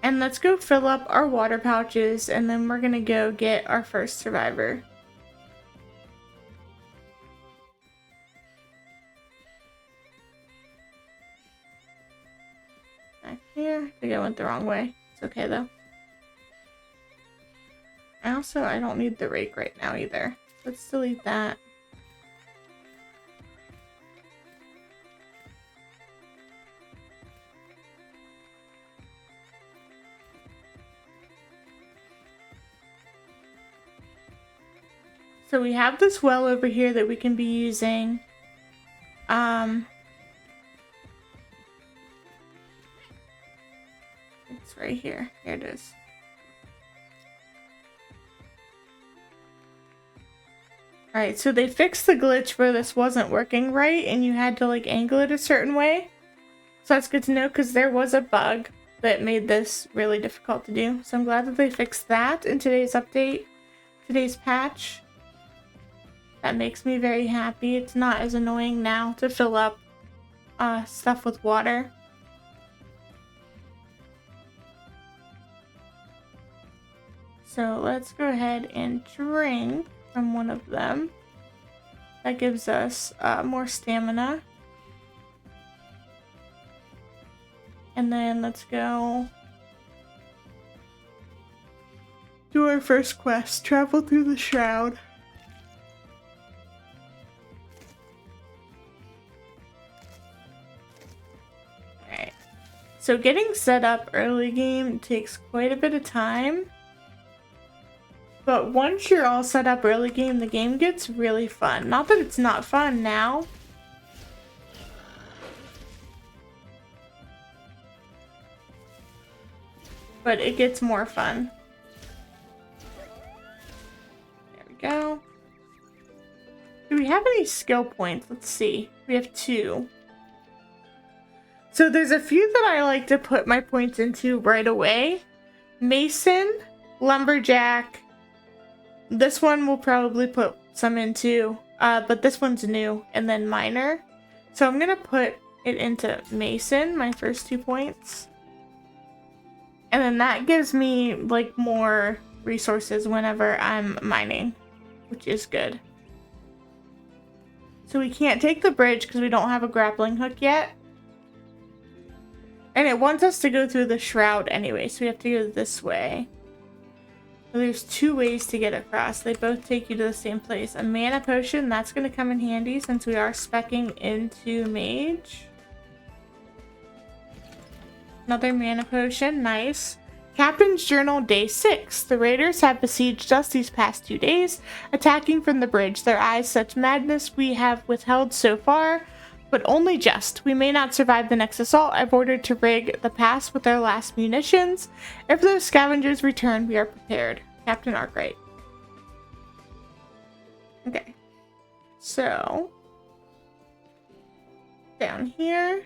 And let's go fill up our water pouches, and then we're gonna go get our first survivor. Back here. I think I went the wrong way. It's okay though. I don't need the rake right now either. Let's delete that. So we have this well over here that we can be using. It's right here. Here it is. Alright, so they fixed the glitch where this wasn't working right and you had to like angle it a certain way. So that's good to know because there was a bug that made this really difficult to do. So I'm glad that they fixed that in today's update, today's patch. That makes me very happy. It's not as annoying now to fill up stuff with water. So let's go ahead and drink from one of them. That gives us more stamina. And then let's go do our first quest, travel through the shroud. Alright, so getting set up early game takes quite a bit of time. But once you're all set up early game, the game gets really fun. Not that it's not fun now. But it gets more fun. There we go. Do we have any skill points? Let's see. We have 2. So there's a few that I like to put my points into right away. Mason, Lumberjack. This one we'll probably put some into. but this one's new, and then minor. So I'm gonna put it into Mason, my first 2 points. And then that gives me like more resources whenever I'm mining, which is good. So we can't take the bridge because we don't have a grappling hook yet. And it wants us to go through the shroud anyway, so we have to go this way. So there's 2 ways to get across. They both take you to the same place. A mana potion, that's going to come in handy since we are speccing into mage. Another mana potion, nice. Captain's Journal, Day 6. The raiders have besieged us these past 2 days, attacking from the bridge. Their eyes such madness we have withheld so far, but only just. We may not survive the next assault. I've ordered to rig the pass with our last munitions. If those scavengers return, we are prepared. Captain Arkwright. Okay. So, down here.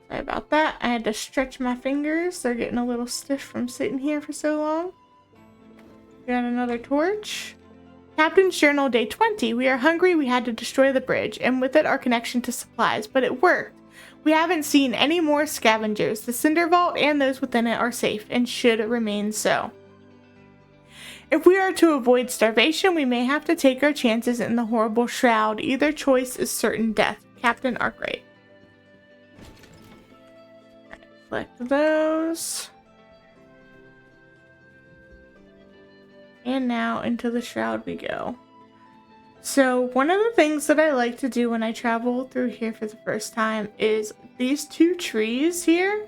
Sorry about that. I had to stretch my fingers. They're getting a little stiff from sitting here for so long. Got another torch. Captain's Journal, Day 20. We are hungry. We had to destroy the bridge, and with it our connection to supplies, but it worked. We haven't seen any more scavengers. The Cinder Vault and those within it are safe, and should remain so. If we are to avoid starvation, we may have to take our chances in the horrible shroud. Either choice is certain death. Captain Arkwright. Select those. And now into the shroud we go. So one of the things that I like to do when I travel through here for the first time is these 2 trees here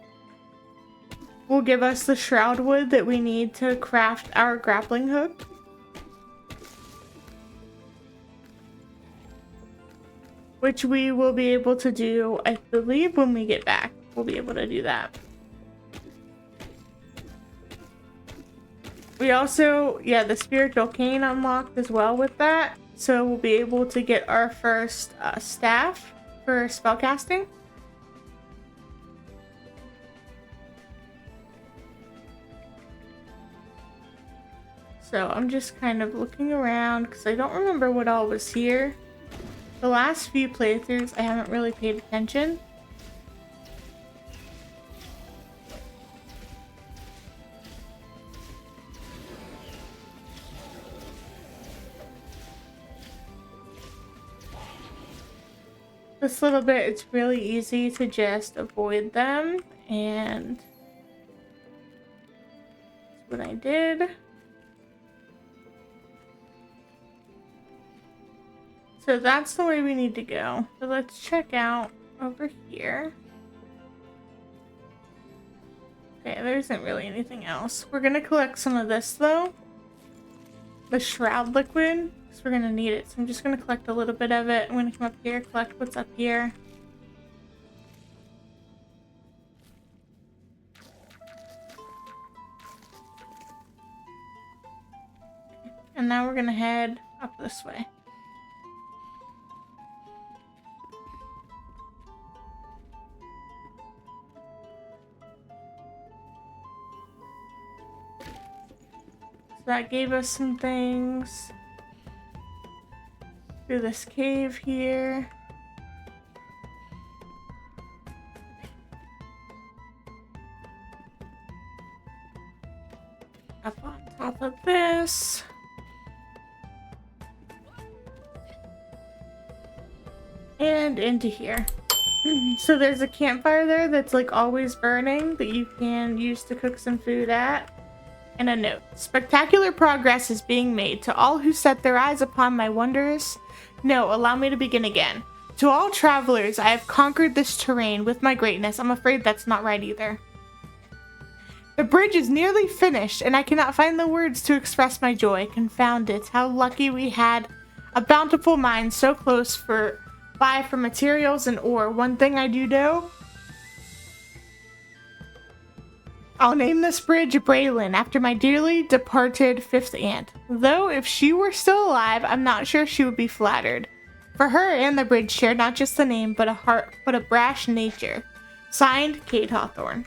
will give us the shroud wood that we need to craft our grappling hook. Which we will be able to do, I believe, when we get back. We'll be able to do that. We also, the spiritual cane unlocked as well with that. So we'll be able to get our first staff for spellcasting. So I'm just kind of looking around because I don't remember what all was here. The last few playthroughs I haven't really paid attention. This little bit, it's really easy to just avoid them, and that's what I did. So that's the way we need to go. So let's check out over here. Okay, there isn't really anything else. We're gonna collect some of this though. The shroud liquid. Because we're gonna need it. So I'm just gonna collect a little bit of it. I'm gonna come up here, collect what's up here. And now we're gonna head up this way. So that gave us some things. Through this cave here. Up on top of this. And into here. So there's a campfire there that's like always burning that you can use to cook some food at. And a note. Spectacular progress is being made. To all who set their eyes upon my wondrous... No, allow me to begin again. To all travelers, I have conquered this terrain with my greatness. I'm afraid that's not right either. The bridge is nearly finished, and I cannot find the words to express my joy. Confound it. How lucky we had a bountiful mine so close by for materials and ore. One thing I do know... I'll name this bridge Braylon after my dearly departed fifth aunt. Though if she were still alive, I'm not sure she would be flattered. For her and the bridge share not just the name, but a heart, but a brash nature. Signed, Kate Hawthorne.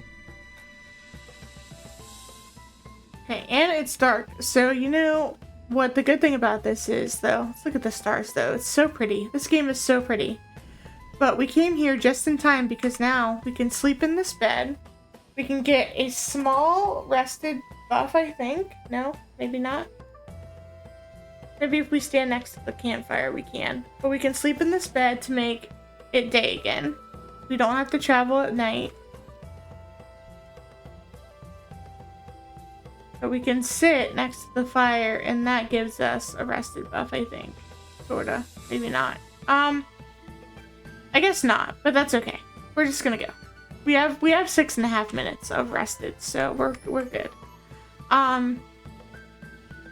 Okay, and it's dark. So you know what the good thing about this is, though? Let's look at the stars, though. It's so pretty. This game is so pretty. But we came here just in time because now we can sleep in this bed. We can get a small rested buff, I think. No, maybe not. Maybe if we stand next to the campfire, we can. But we can sleep in this bed to make it day again. We don't have to travel at night. But we can sit next to the fire, and that gives us a rested buff, I think. Sorta. Maybe not. I guess not, but that's okay. We're just gonna go. We have 6.5 minutes of rested, so we're good.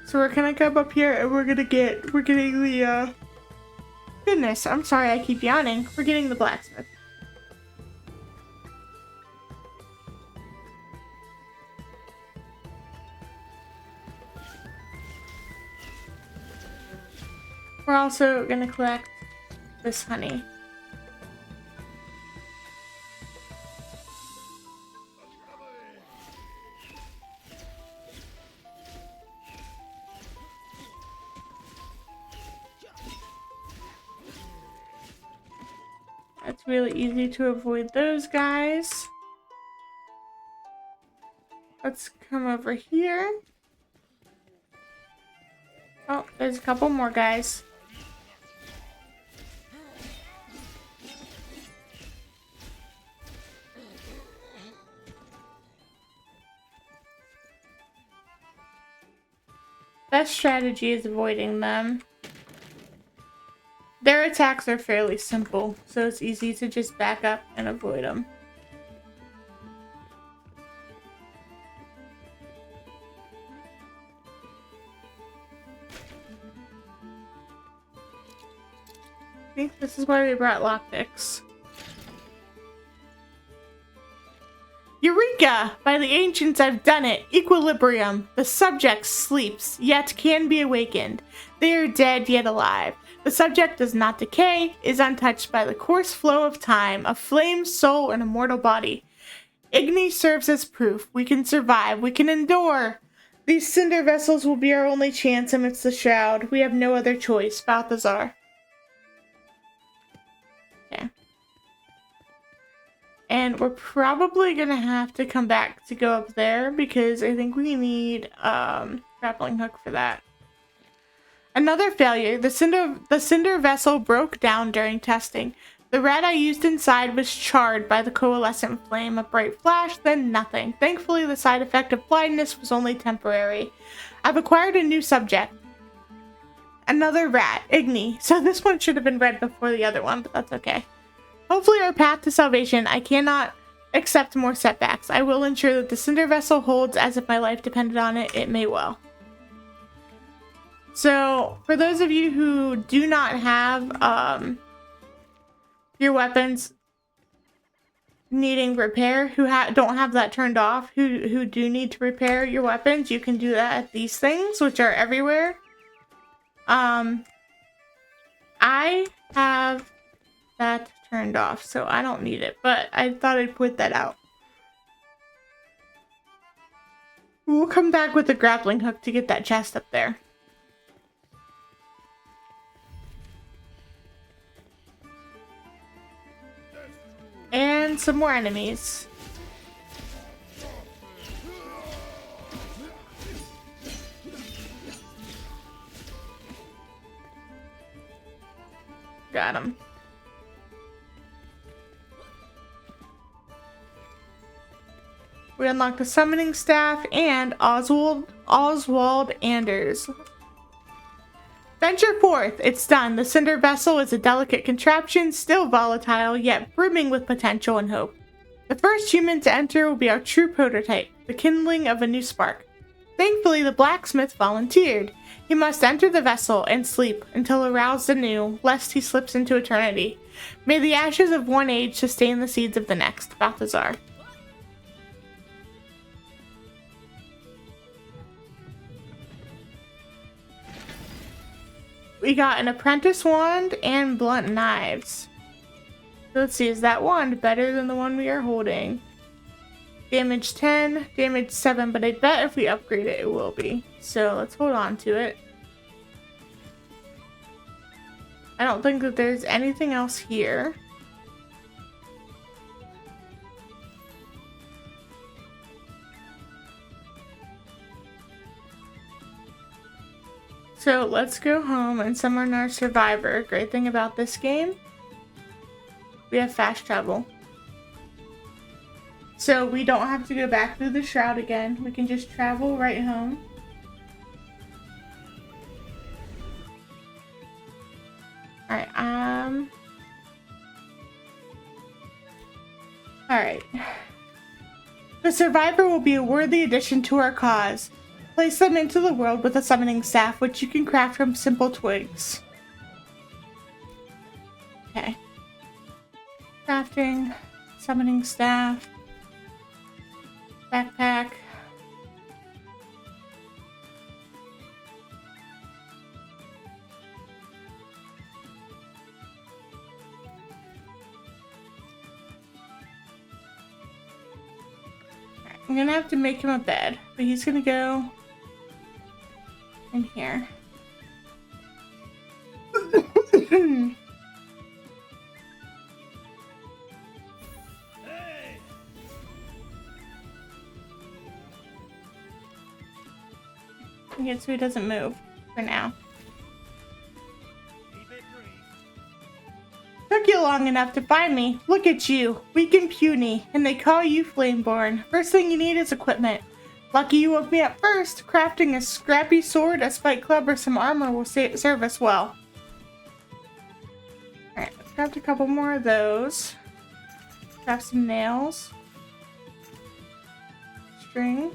So we're gonna come up here and we're getting the goodness, I'm sorry I keep yawning. We're getting the blacksmith. We're also gonna collect this honey. It's really easy to avoid those guys. Let's come over here. Oh, there's a couple more guys. Best strategy is avoiding them. Their attacks are fairly simple, so it's easy to just back up and avoid them. See, this is why we brought lockpicks. Eureka! By the ancients I've done it! Equilibrium! The subject sleeps, yet can be awakened. They are dead, yet alive. The subject does not decay, is untouched by the coarse flow of time, a flame, soul, and a mortal body. Igni serves as proof. We can survive. We can endure. These cinder vessels will be our only chance amidst the shroud. We have no other choice. Balthazar. Okay. And we're probably gonna have to come back to go up there because I think we need grappling hook for that. Another failure. The cinder vessel broke down during testing. The red I used inside was charred by the coalescent flame. A bright flash, then nothing. Thankfully, the side effect of blindness was only temporary. I've acquired a new subject. Another rat, Igni. So this one should have been red before the other one, but that's okay. Hopefully our path to salvation. I cannot accept more setbacks. I will ensure that the cinder vessel holds as if my life depended on it. It may well. So, for those of you who do not have your weapons needing repair, who don't have that turned off, who do need to repair your weapons, you can do that at these things, which are everywhere. I have that turned off, so I don't need it, but I thought I'd point that out. We'll come back with a grappling hook to get that chest up there. And some more enemies. Got him. We unlocked the summoning staff and Oswald Anders. Venture forth! It's done. The cinder vessel is a delicate contraption, still volatile, yet brimming with potential and hope. The first human to enter will be our true prototype, the kindling of a new spark. Thankfully, the blacksmith volunteered. He must enter the vessel and sleep until aroused anew, lest he slips into eternity. May the ashes of one age sustain the seeds of the next. Balthazar. We got an apprentice wand and blunt knives. Let's see, is that wand better than the one we are holding? Damage 10, damage 7, but I bet if we upgrade it, it will be. So let's hold on to it. I don't think that there's anything else here. So let's go home and summon our survivor. Great thing about this game, we have fast travel. So we don't have to go back through the shroud again. We can just travel right home. Alright, Alright. The survivor will be a worthy addition to our cause. Place them into the world with a summoning staff, which you can craft from simple twigs. Okay. Crafting, summoning staff, backpack. I'm gonna have to make him a bed, but he's gonna go in here. Okay, so he doesn't move for now. Took you long enough to find me. Look at you, weak and puny, and they call you Flameborn. First thing you need is equipment. Lucky you woke me up first. Crafting a scrappy sword, a spike club, or some armor will serve us well. Alright, let's craft a couple more of those. Craft some nails. String.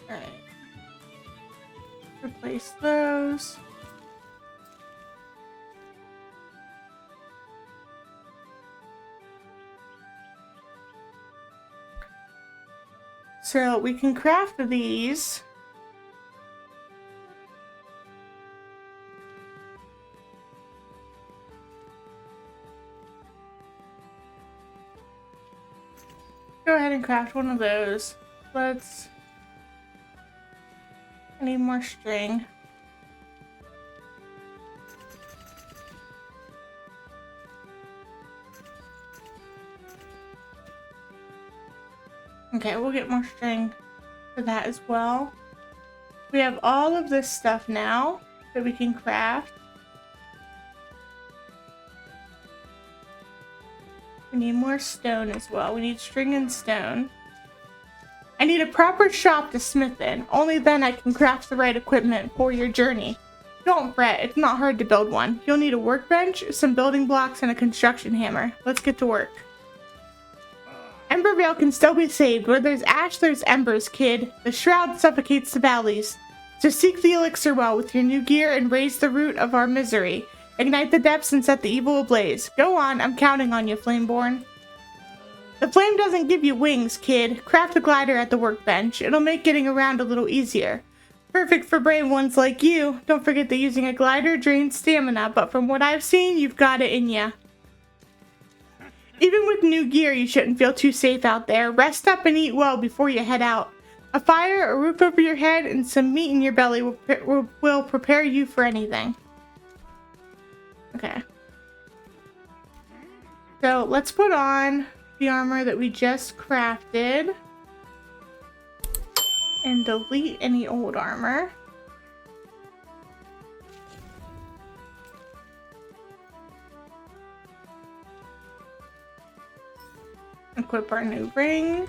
Alright. Replace those. So we can craft these. Go ahead and craft one of those. I need more string. Okay, we'll get more string for that as well. We have all of this stuff now that we can craft. We need more stone as well. We need string and stone. I need a proper shop to smith in. Only then I can craft the right equipment for your journey. Don't fret, it's not hard to build one. You'll need a workbench, some building blocks, and a construction hammer. Let's get to work. Embervale can still be saved. Where there's ash, there's embers, kid. The shroud suffocates the valleys. So seek the elixir well with your new gear and raise the root of our misery. Ignite the depths and set the evil ablaze. Go on, I'm counting on you, Flameborn. The flame doesn't give you wings, kid. Craft a glider at the workbench. It'll make getting around a little easier. Perfect for brave ones like you. Don't forget that using a glider drains stamina, but from what I've seen, you've got it in ya. Even with new gear, you shouldn't feel too safe out there. Rest up and eat well before you head out. A fire, a roof over your head, and some meat in your belly will prepare you for anything. Okay. So let's put on the armor that we just crafted and delete any old armor. Equip our new ring.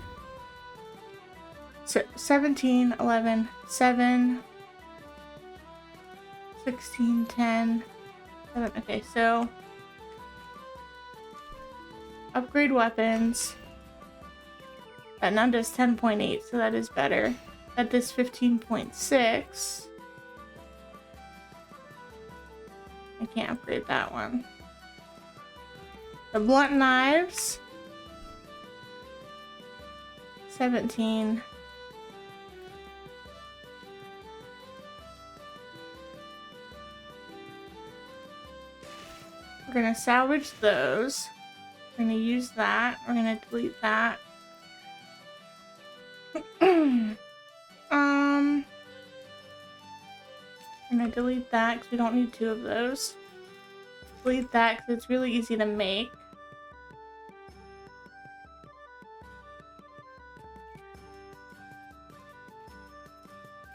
So 17, 11, 7, 16, 10, 7. Okay, so upgrade weapons. That now does 10.8, so that is better. That does 15.6. I can't upgrade that one. The blunt knives. 17. We're gonna salvage those. We're gonna use that. We're gonna delete that. I'm gonna delete that because we don't need 2 of those. Delete that because it's really easy to make.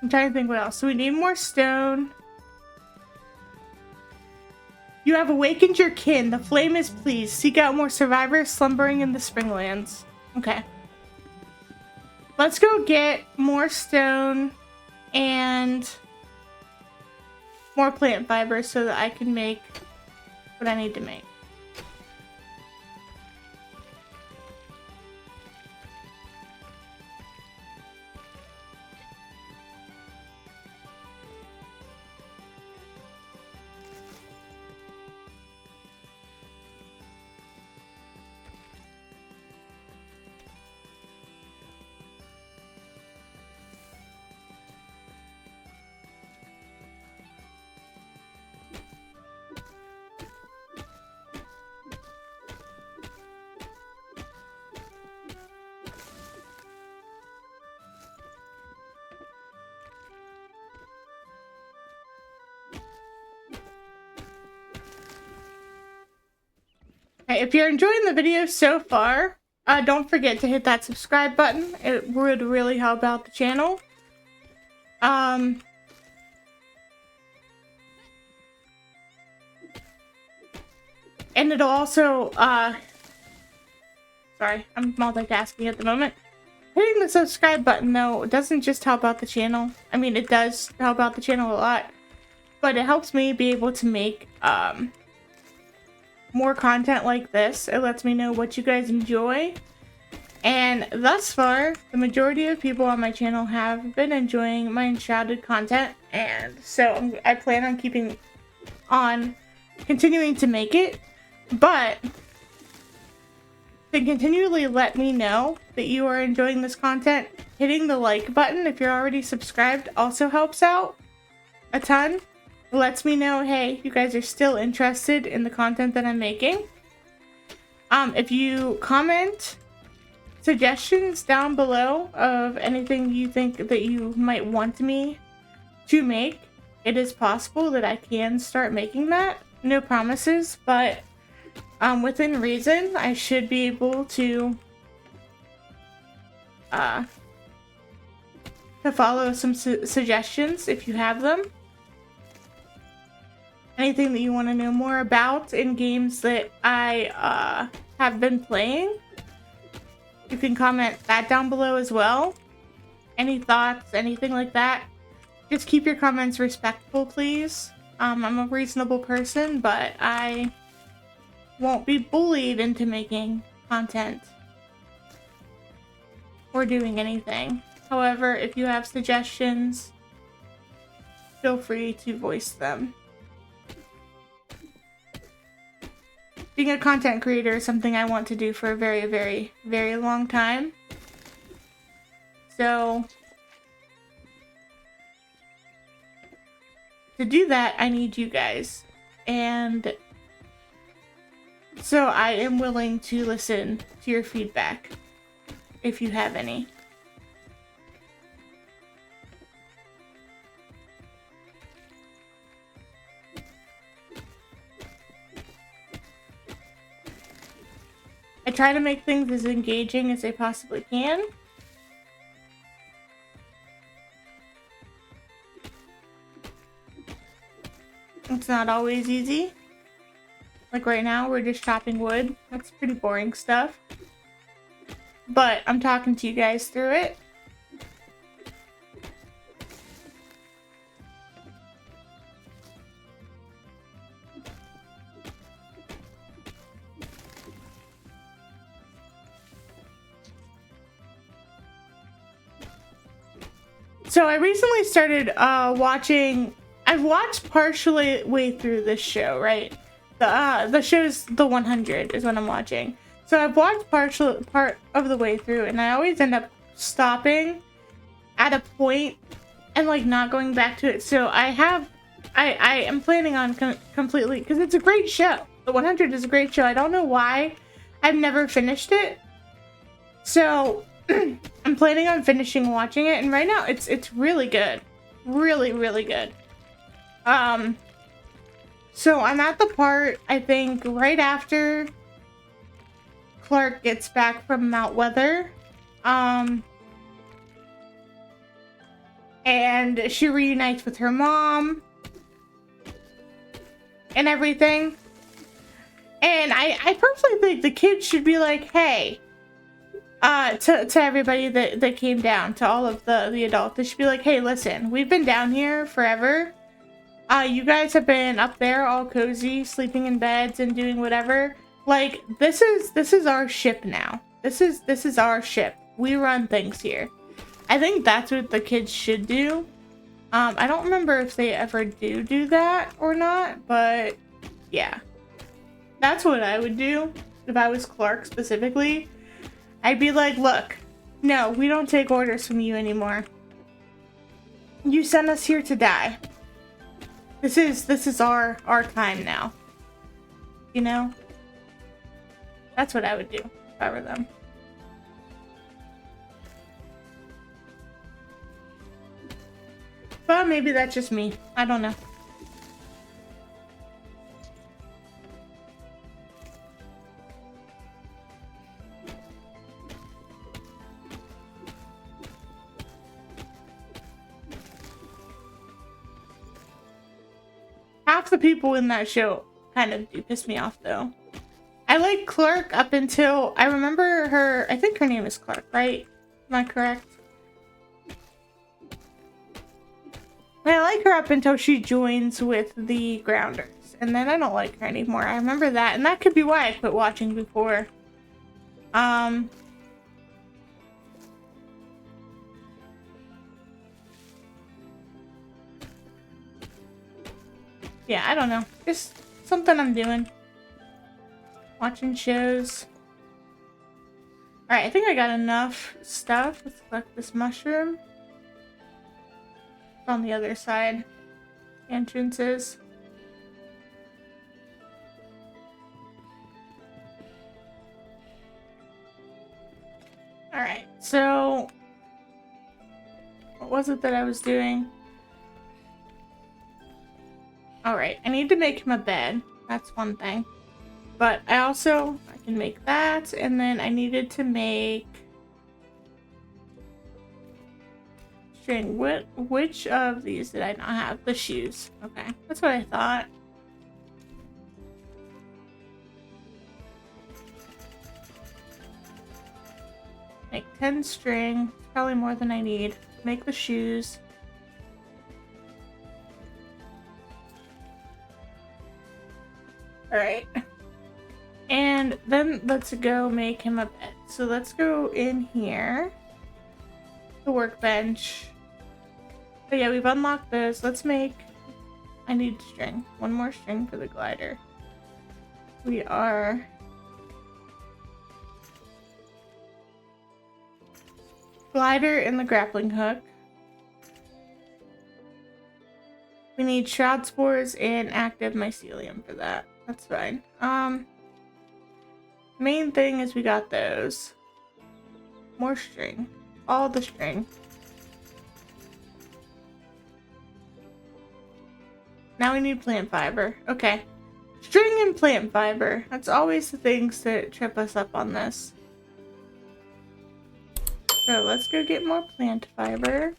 I'm trying to think what else. So we need more stone. You have awakened your kin. The flame is pleased. Seek out more survivors slumbering in the Springlands. Okay. Let's go get more stone and more plant fibers so that I can make what I need to make. If you're enjoying the video so far, don't forget to hit that subscribe button. It would really help out the channel. And it'll also, sorry, I'm multitasking at the moment. Hitting the subscribe button, though, doesn't just help out the channel. I mean, it does help out the channel a lot, but it helps me be able to make, more content like this. It lets me know what you guys enjoy. And thus far, the majority of people on my channel have been enjoying my Enshrouded content. And so I plan on continuing to make it. But to continually let me know that you are enjoying this content, hitting the like button if you're already subscribed also helps out a ton. Lets me know, hey, you guys are still interested in the content that I'm making. If you comment suggestions down below of anything you think that you might want me to make, it is possible that I can start making that. No promises, but within reason, I should be able to follow some suggestions if you have them. Anything that you want to know more about in games that I have been playing, you can comment that down below as well. Any thoughts, anything like that. Just keep your comments respectful, please. I'm a reasonable person, but I won't be bullied into making content or doing anything. However, if you have suggestions, feel free to voice them. Being a content creator is something I want to do for a very, very, very long time. So, to do that, I need you guys. And so I am willing to listen to your feedback, if you have any. I try to make things as engaging as I possibly can. It's not always easy. Like right now, we're just chopping wood. That's pretty boring stuff. But I'm talking to you guys through it. So I recently started watching. I've watched partially way through this show, right? The show's the 100 is what I'm watching. So I've watched part of the way through, and I always end up stopping at a point and like not going back to it. So I am planning on completely, because it's a great show. The 100 is a great show. I don't know why I've never finished it. So I'm planning on finishing watching it, and right now it's really good. Really, really good. So I'm at the part, I think, right after Clark gets back from Mount Weather. And she reunites with her mom and everything. And I personally think the kids should be like, hey, to everybody that came down, to all of the adults, they should be like, hey, listen, we've been down here forever. You guys have been up there all cozy, sleeping in beds and doing whatever. Like, this is our ship now. This is our ship. We run things here. I think that's what the kids should do. I don't remember if they ever do that or not, but yeah. That's what I would do if I was Clark specifically. I'd be like, look, no, we don't take orders from you anymore. You sent us here to die. This is our time now. You know? That's what I would do if I were them. But maybe that's just me. I don't know. Half the people in that show kind of do piss me off, though. I like Clark up until... I remember her... I think her name is Clark, right? Am I correct? I like her up until she joins with the Grounders. And then I don't like her anymore. I remember that. And that could be why I quit watching before. Yeah, I don't know. Just something I'm doing. Watching shows. Alright, I think I got enough stuff. Let's collect this mushroom. On the other side. Entrances. Alright, so... what was it that I was doing? Alright, I need to make him a bed. That's one thing. But I can make that, and then I needed to make... string. Which of these did I not have? The shoes. Okay, that's what I thought. Make 10 string. Probably more than I need. Make the shoes. Alright. And then let's go make him a bed. So let's go in here. The workbench. But yeah, we've unlocked those. Let's make... I need string. One more string for the glider. We are... glider and the grappling hook. We need shroud spores and active mycelium for that. That's fine. Main thing is we got those. More string. All the string. Now we need plant fiber. Okay. String and plant fiber. That's always the things that trip us up on this. So let's go get more plant fiber.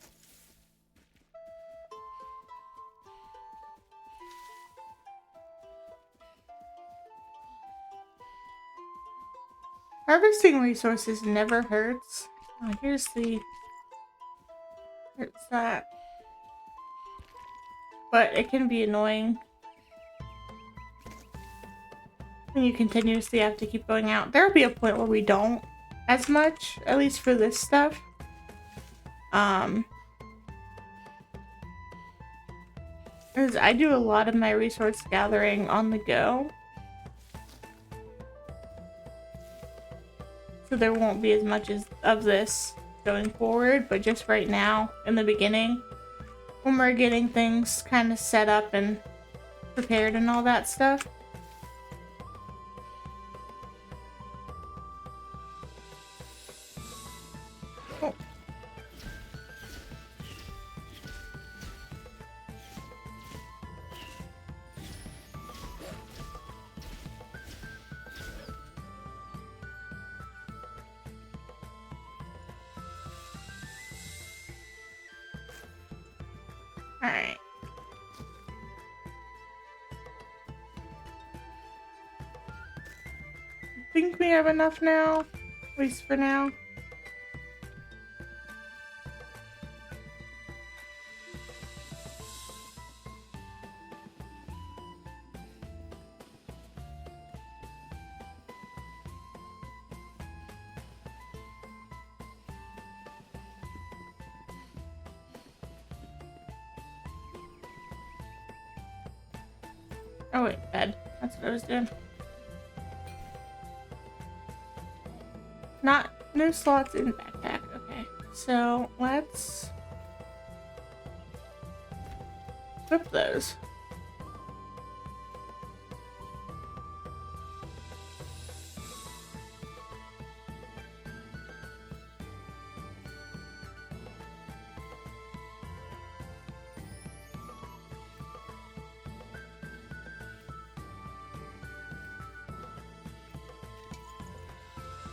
Harvesting resources never hurts. Oh, here's the... hurts that. But it can be annoying when you continuously have to keep going out. There'll be a point where we don't as much, at least for this stuff. Because I do a lot of my resource gathering on the go. So there won't be as much of this going forward, but just right now, in the beginning, when we're getting things kind of set up and prepared and all that stuff. Alright. I think we have enough now, at least for now. Oh wait, bed. That's what I was doing. No slots in backpack. Okay, so let's equip those.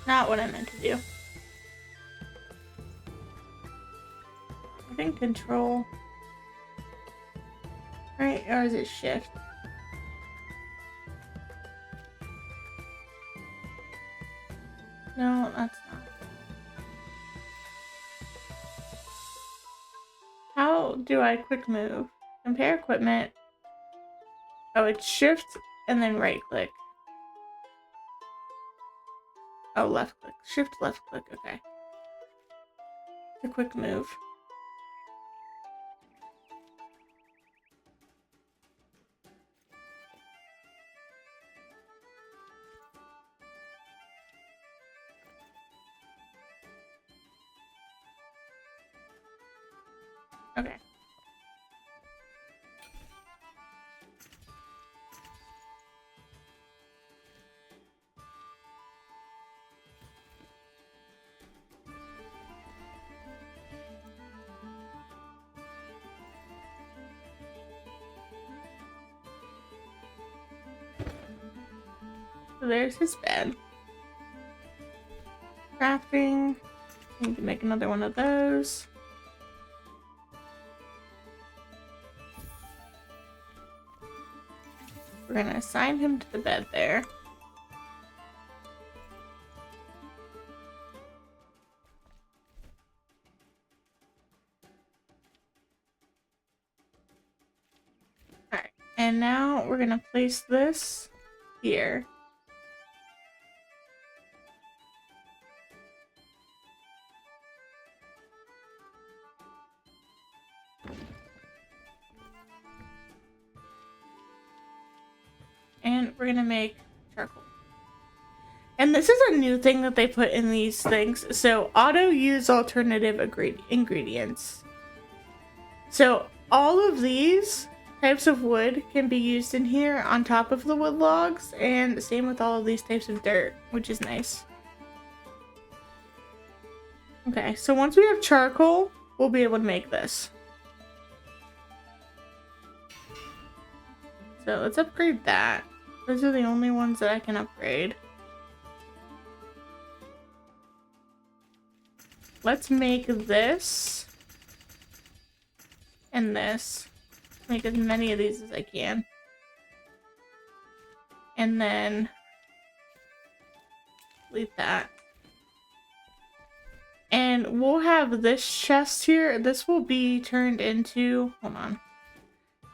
Not what I meant to do. I think control. Right, or is it shift? No, that's not. How do I quick move? Compare equipment. Oh, it's shift and then right click. Oh, left click. Shift, left click. Okay. The quick move. Okay. So there's his bed. Crafting. Need to make another one of those. We're gonna assign him to the bed there. Alright, and now we're gonna place this here. And we're gonna make charcoal. And this is a new thing that they put in these things. So auto use alternative ingredients. So all of these types of wood can be used in here on top of the wood logs, and same with all of these types of dirt, which is nice. Okay, so once we have charcoal, we'll be able to make this. So let's upgrade that. Those are the only ones that I can upgrade. Let's make this and this. Make as many of these as I can. And then delete that. And we'll have this chest here. This will be turned into, hold on.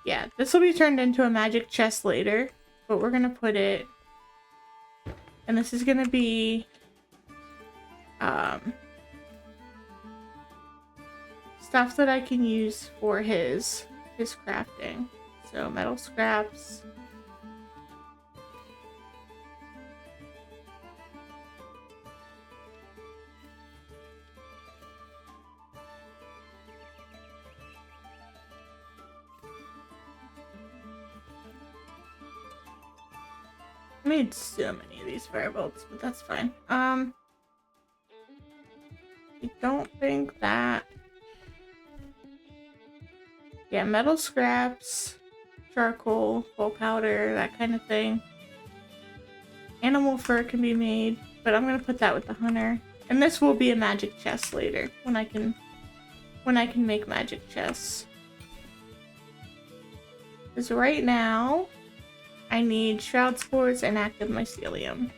Yeah, this will be turned into a magic chest later. But we're gonna put it, and this is gonna be stuff that I can use for his crafting. So metal scraps. I made so many of these firebolts, but that's fine. I don't think that... Yeah, metal scraps, charcoal, coal powder, that kind of thing. Animal fur can be made, but I'm gonna put that with the hunter. And this will be a magic chest later, when I can make magic chests. Because right now, I need shroud spores and active mycelium.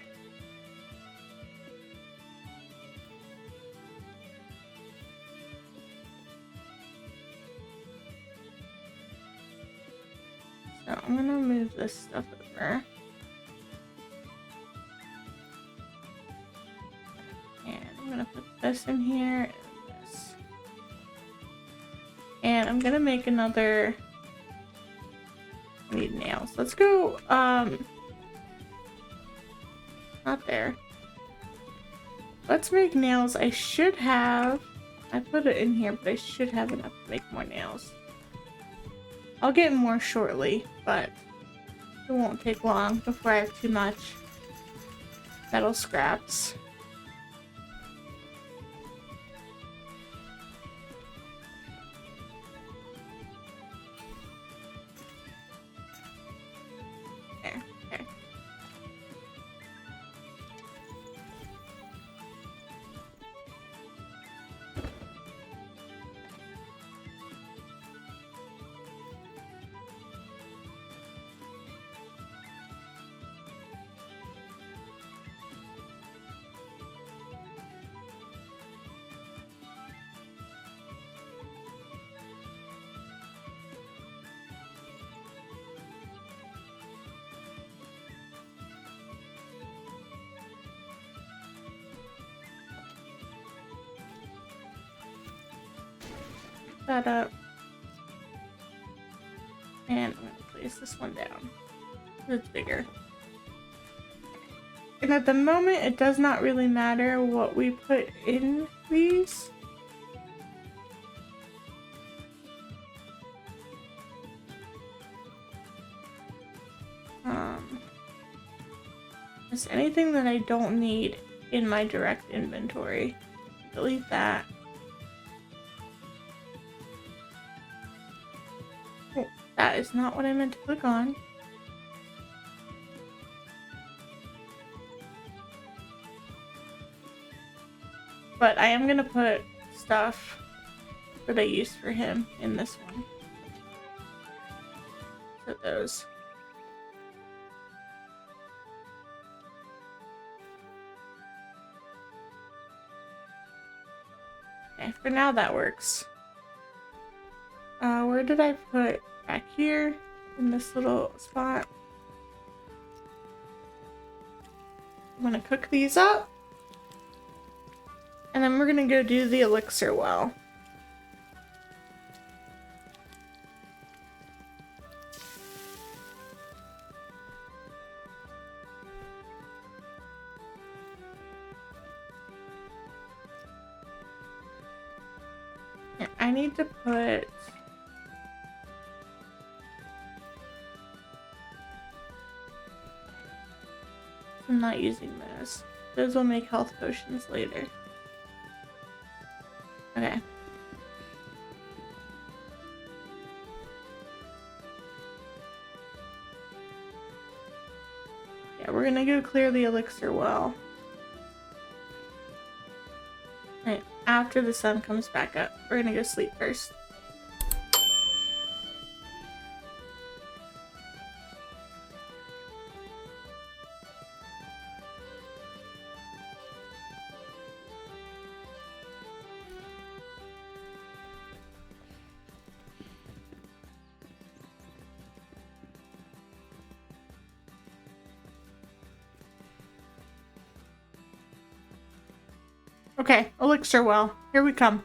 So I'm gonna move this stuff over. And I'm gonna put this in here and this. And I'm gonna make another. I need nails. Let's go, not there. Let's make nails. I should have, I put it in here, but I should have enough to make more nails. I'll get more shortly, but it won't take long before I have too much metal scraps. There, okay. That up. And I'm going to place this one down. It's bigger. And at the moment, it does not really matter what we put in these. Just anything that I don't need in my direct inventory. Delete that. Oh, that is not what I meant to click on. But I am gonna put stuff that I used for him in this one. Put those. Okay, for now that works. Where did I put? Back here in this little spot. I'm gonna cook these up. And then we're gonna go do the elixir well. Yeah, I need to put I'm not using those. Those will make health potions later. Okay. Yeah, we're gonna go clear the elixir well. Right, after the sun comes back up, we're gonna go sleep first. Okay, elixir well. Here we come.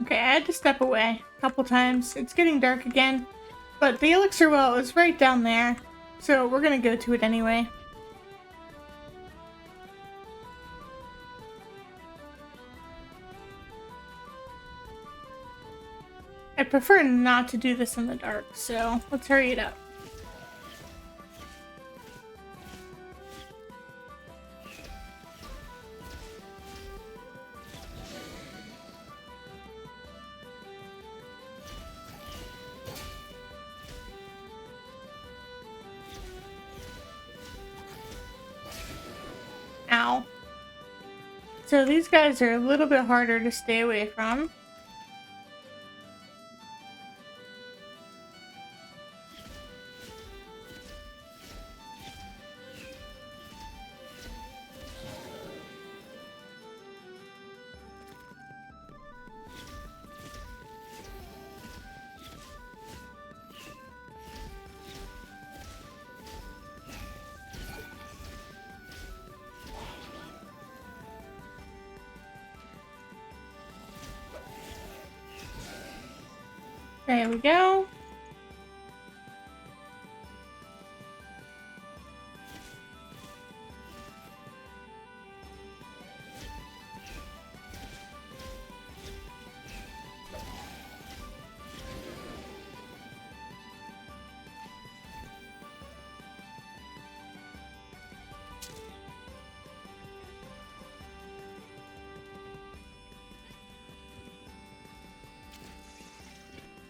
Okay, I had to step away a couple times. It's getting dark again. But the elixir well is right down there, so we're gonna go to it anyway. I prefer not to do this in the dark, so let's hurry it up. So these guys are a little bit harder to stay away from. There we go.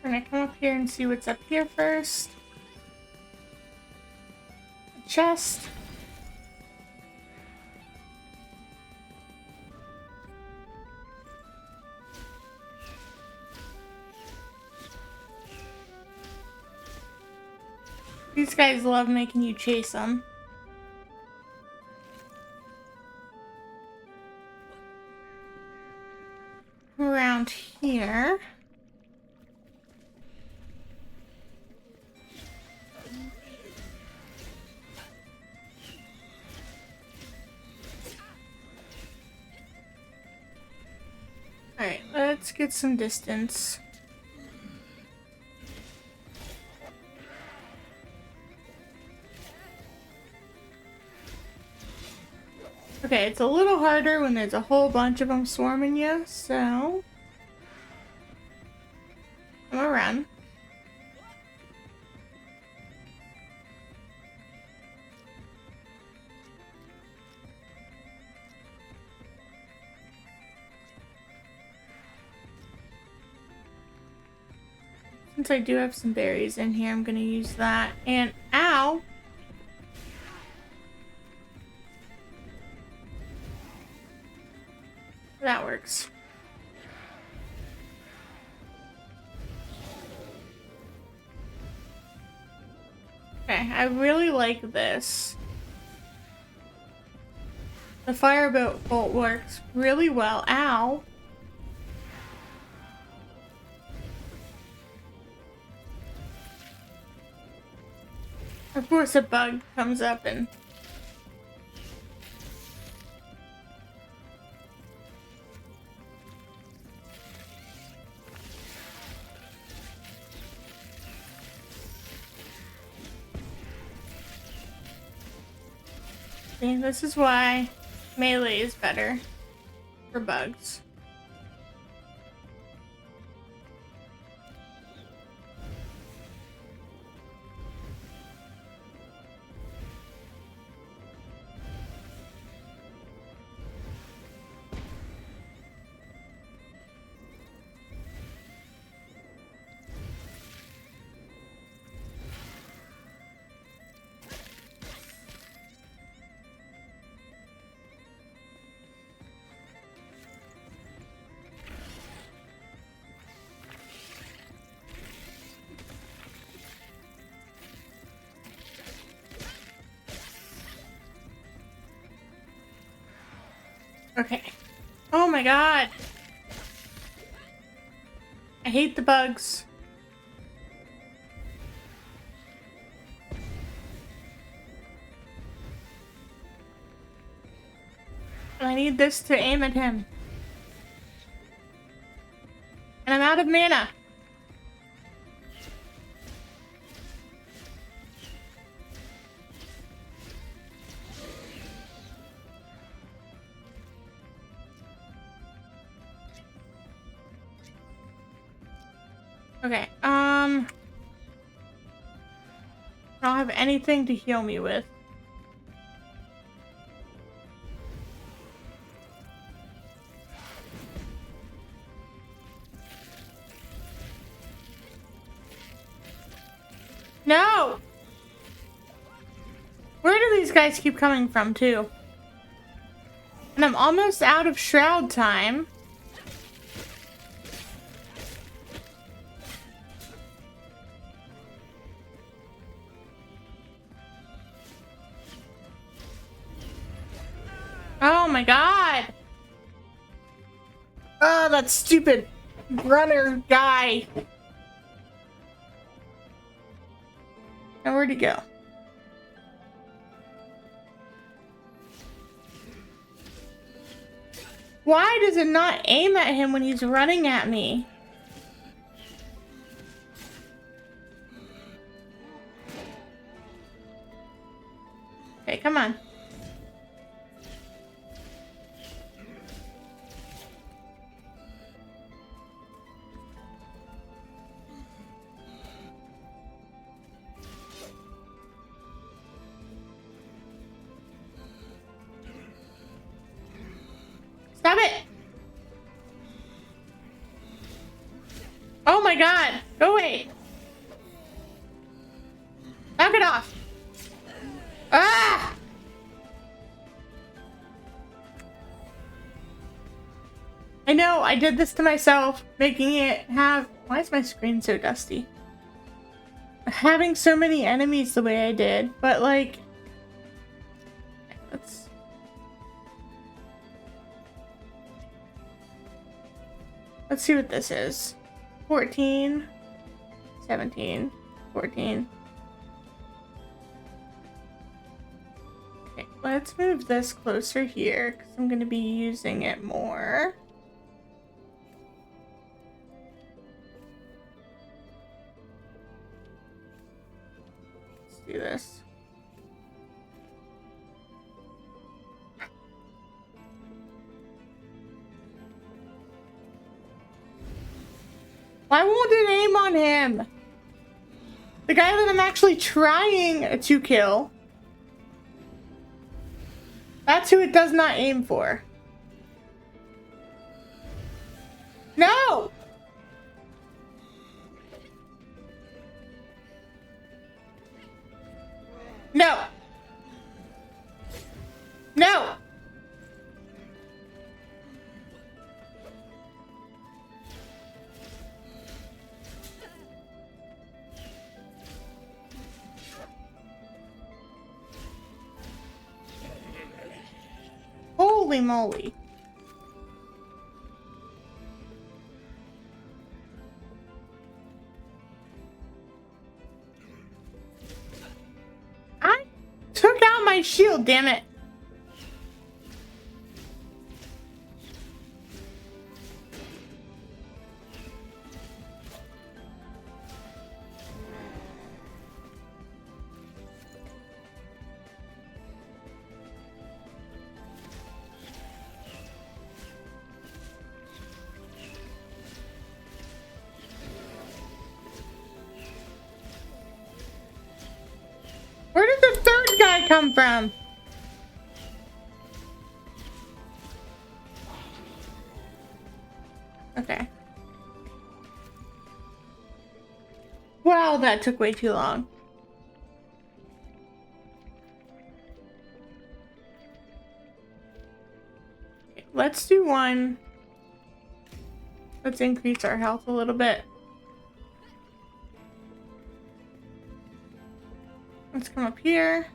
We're gonna come up here and see what's up here first. A chest. These guys love making you chase them. Around here. Alright, let's get some distance. Okay, it's a little harder when there's a whole bunch of them swarming you, so I'm gonna run. Since I do have some berries in here, I'm gonna use that. And ow! That works. Okay, I really like this. The firebolt works really well. Ow! Of course a bug comes up and... See, this is why melee is better for bugs. Okay. Oh my god! I hate the bugs. I need this to aim at him. And I'm out of mana. Okay, I don't have anything to heal me with. No! Where do these guys keep coming from, too? And I'm almost out of shroud time. Oh my god! Oh, that stupid runner guy. Now where'd he go? Why does it not aim at him when he's running at me? Okay, come on. Stop it! Oh my god! Go away! Knock it off! Ah! I know, I did this to myself, making it have... Why is my screen so dusty? Having so many enemies the way I did, but like... Let's see what this is. 14, 17, 14. Okay, let's move this closer here because I'm going to be using it more. Let's do this. Why won't it aim on him? The guy that I'm actually trying to kill. That's who it does not aim for. No! No! No! Holy moly. I took out my shield, damn it. Where did the third guy come from? Okay. Wow, that took way too long. Okay, let's do one. Let's increase our health a little bit. Let's come up here.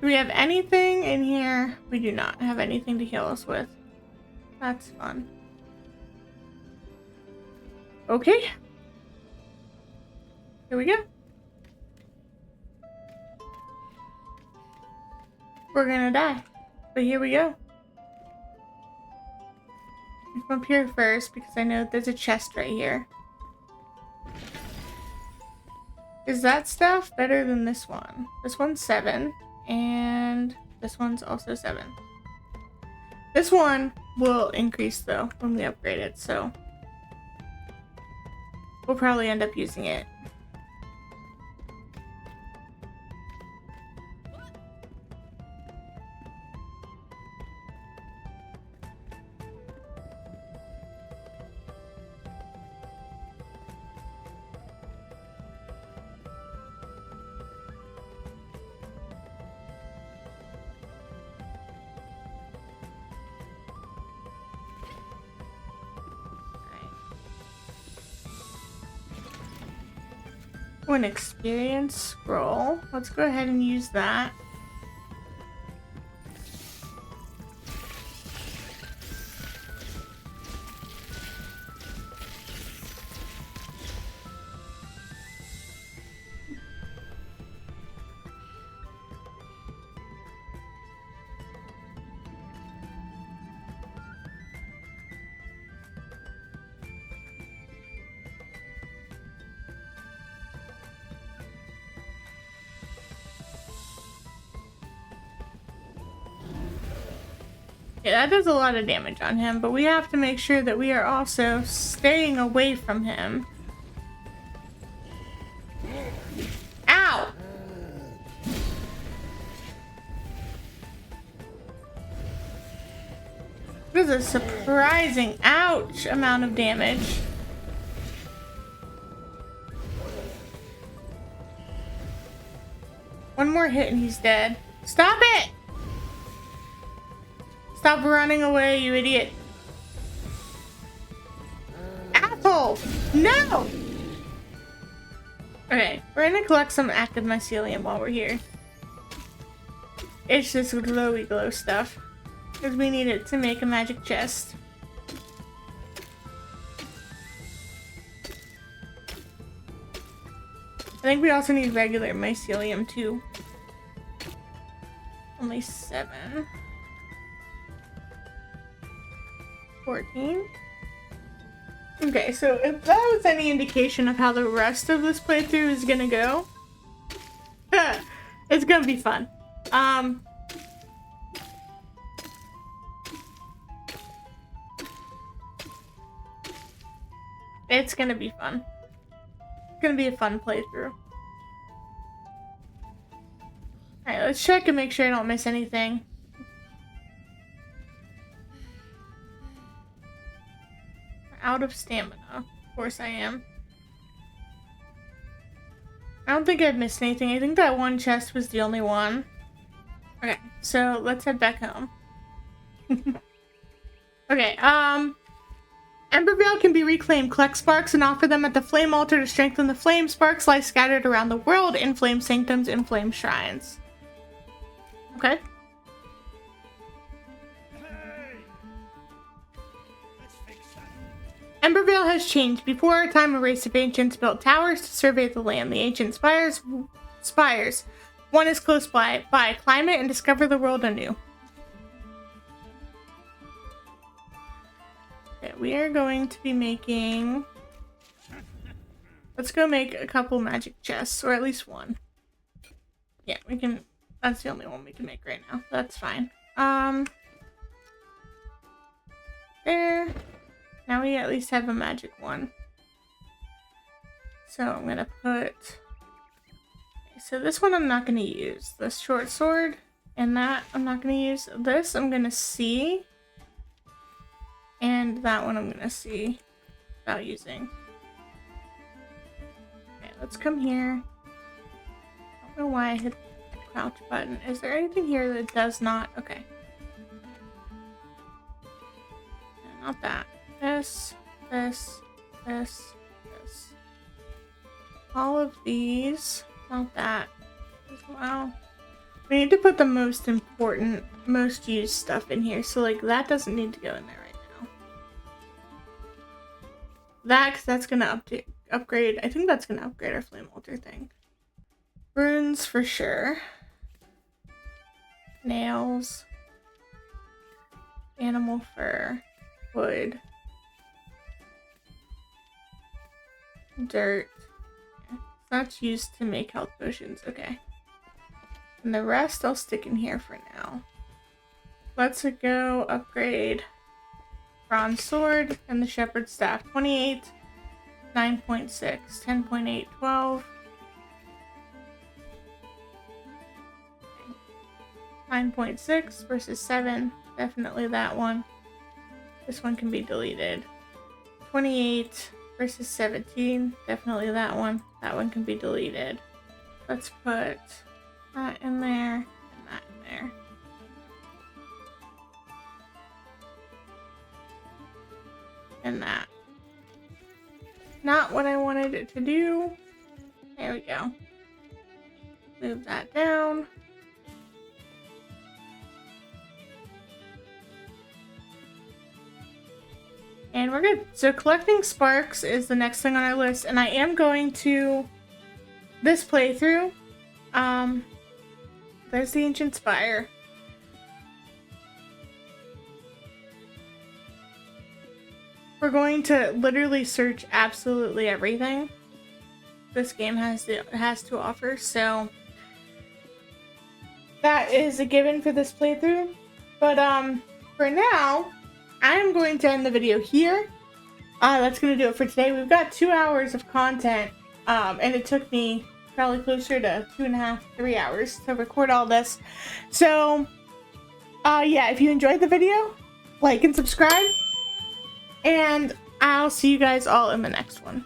Do we have anything in here? We do not have anything to heal us with. That's fun. Okay. Here we go. We're gonna die. But here we go. Come up here first because I know there's a chest right here. Is that stuff better than this one? This one's 7, and this one's also 7. This one will increase though when we upgrade it, so we'll probably end up using it. Oh, an experience scroll. Let's go ahead and use that. Yeah, that does a lot of damage on him, but we have to make sure that we are also staying away from him. Ow! This is a surprising, ouch, amount of damage. One more hit and he's dead. Stop it! Stop running away, you idiot. Asshole! No! Okay, we're gonna collect some active mycelium while we're here. It's just glowy glow stuff. Because we need it to make a magic chest. I think we also need regular mycelium too. Only 7. 14. Okay, so if that was any indication of how the rest of this playthrough is gonna go, it's gonna be fun. It's gonna be fun. It's gonna be a fun playthrough. Alright, let's check and make sure I don't miss anything. Out of stamina. Of course I am. I don't think I've missed anything. I think that one chest was the only one. Okay, so let's head back home. Okay, Embervale can be reclaimed. Collect sparks and offer them at the flame altar to strengthen the flame. Sparks lie scattered around the world in flame sanctums and flame shrines. Okay. Embervale has changed. Before our time, a race of ancients built towers to survey the land. The ancient spires. One is close by. Climb it and discover the world anew. Okay, we are going to be making... Let's go make a couple magic chests, or at least one. Yeah, we can... That's the only one we can make right now. That's fine. There. Now we at least have a magic one. So I'm gonna put... Okay, so this one I'm not gonna use. The short sword. And that I'm not gonna use. This I'm gonna see. And that one I'm gonna see about using. Okay, let's come here. I don't know why I hit the crouch button. Is there anything here that does not? Okay. No, not that. This. All of these. Not that as well. We need to put the most important, most used stuff in here. So like that doesn't need to go in there right now. That, cause that's gonna upgrade. I think that's gonna upgrade our flame altar thing. Runes for sure. Nails. Animal fur. Wood. Dirt. Okay. That's used to make health potions. Okay. And the rest I'll stick in here for now. Let's go upgrade bronze sword and the shepherd's staff. 28, 9.6, 10.8, 12. 9.6 versus 7. Definitely that one. This one can be deleted. 28 versus 17. Definitely that one. That one can be deleted. Let's put that in there and that in there. And that. Not what I wanted it to do. There we go. Move that down. And we're good. So collecting sparks is the next thing on our list, and I am going to this playthrough. There's the ancient spire. We're going to literally search absolutely everything this game has to offer, so that is a given for this playthrough. But for now, I am going to end the video here. That's going to do it for today. We've got 2 hours of content, and it took me probably closer to 2.5, 3 hours to record all this. So, yeah, if you enjoyed the video, like and subscribe, and I'll see you guys all in the next one.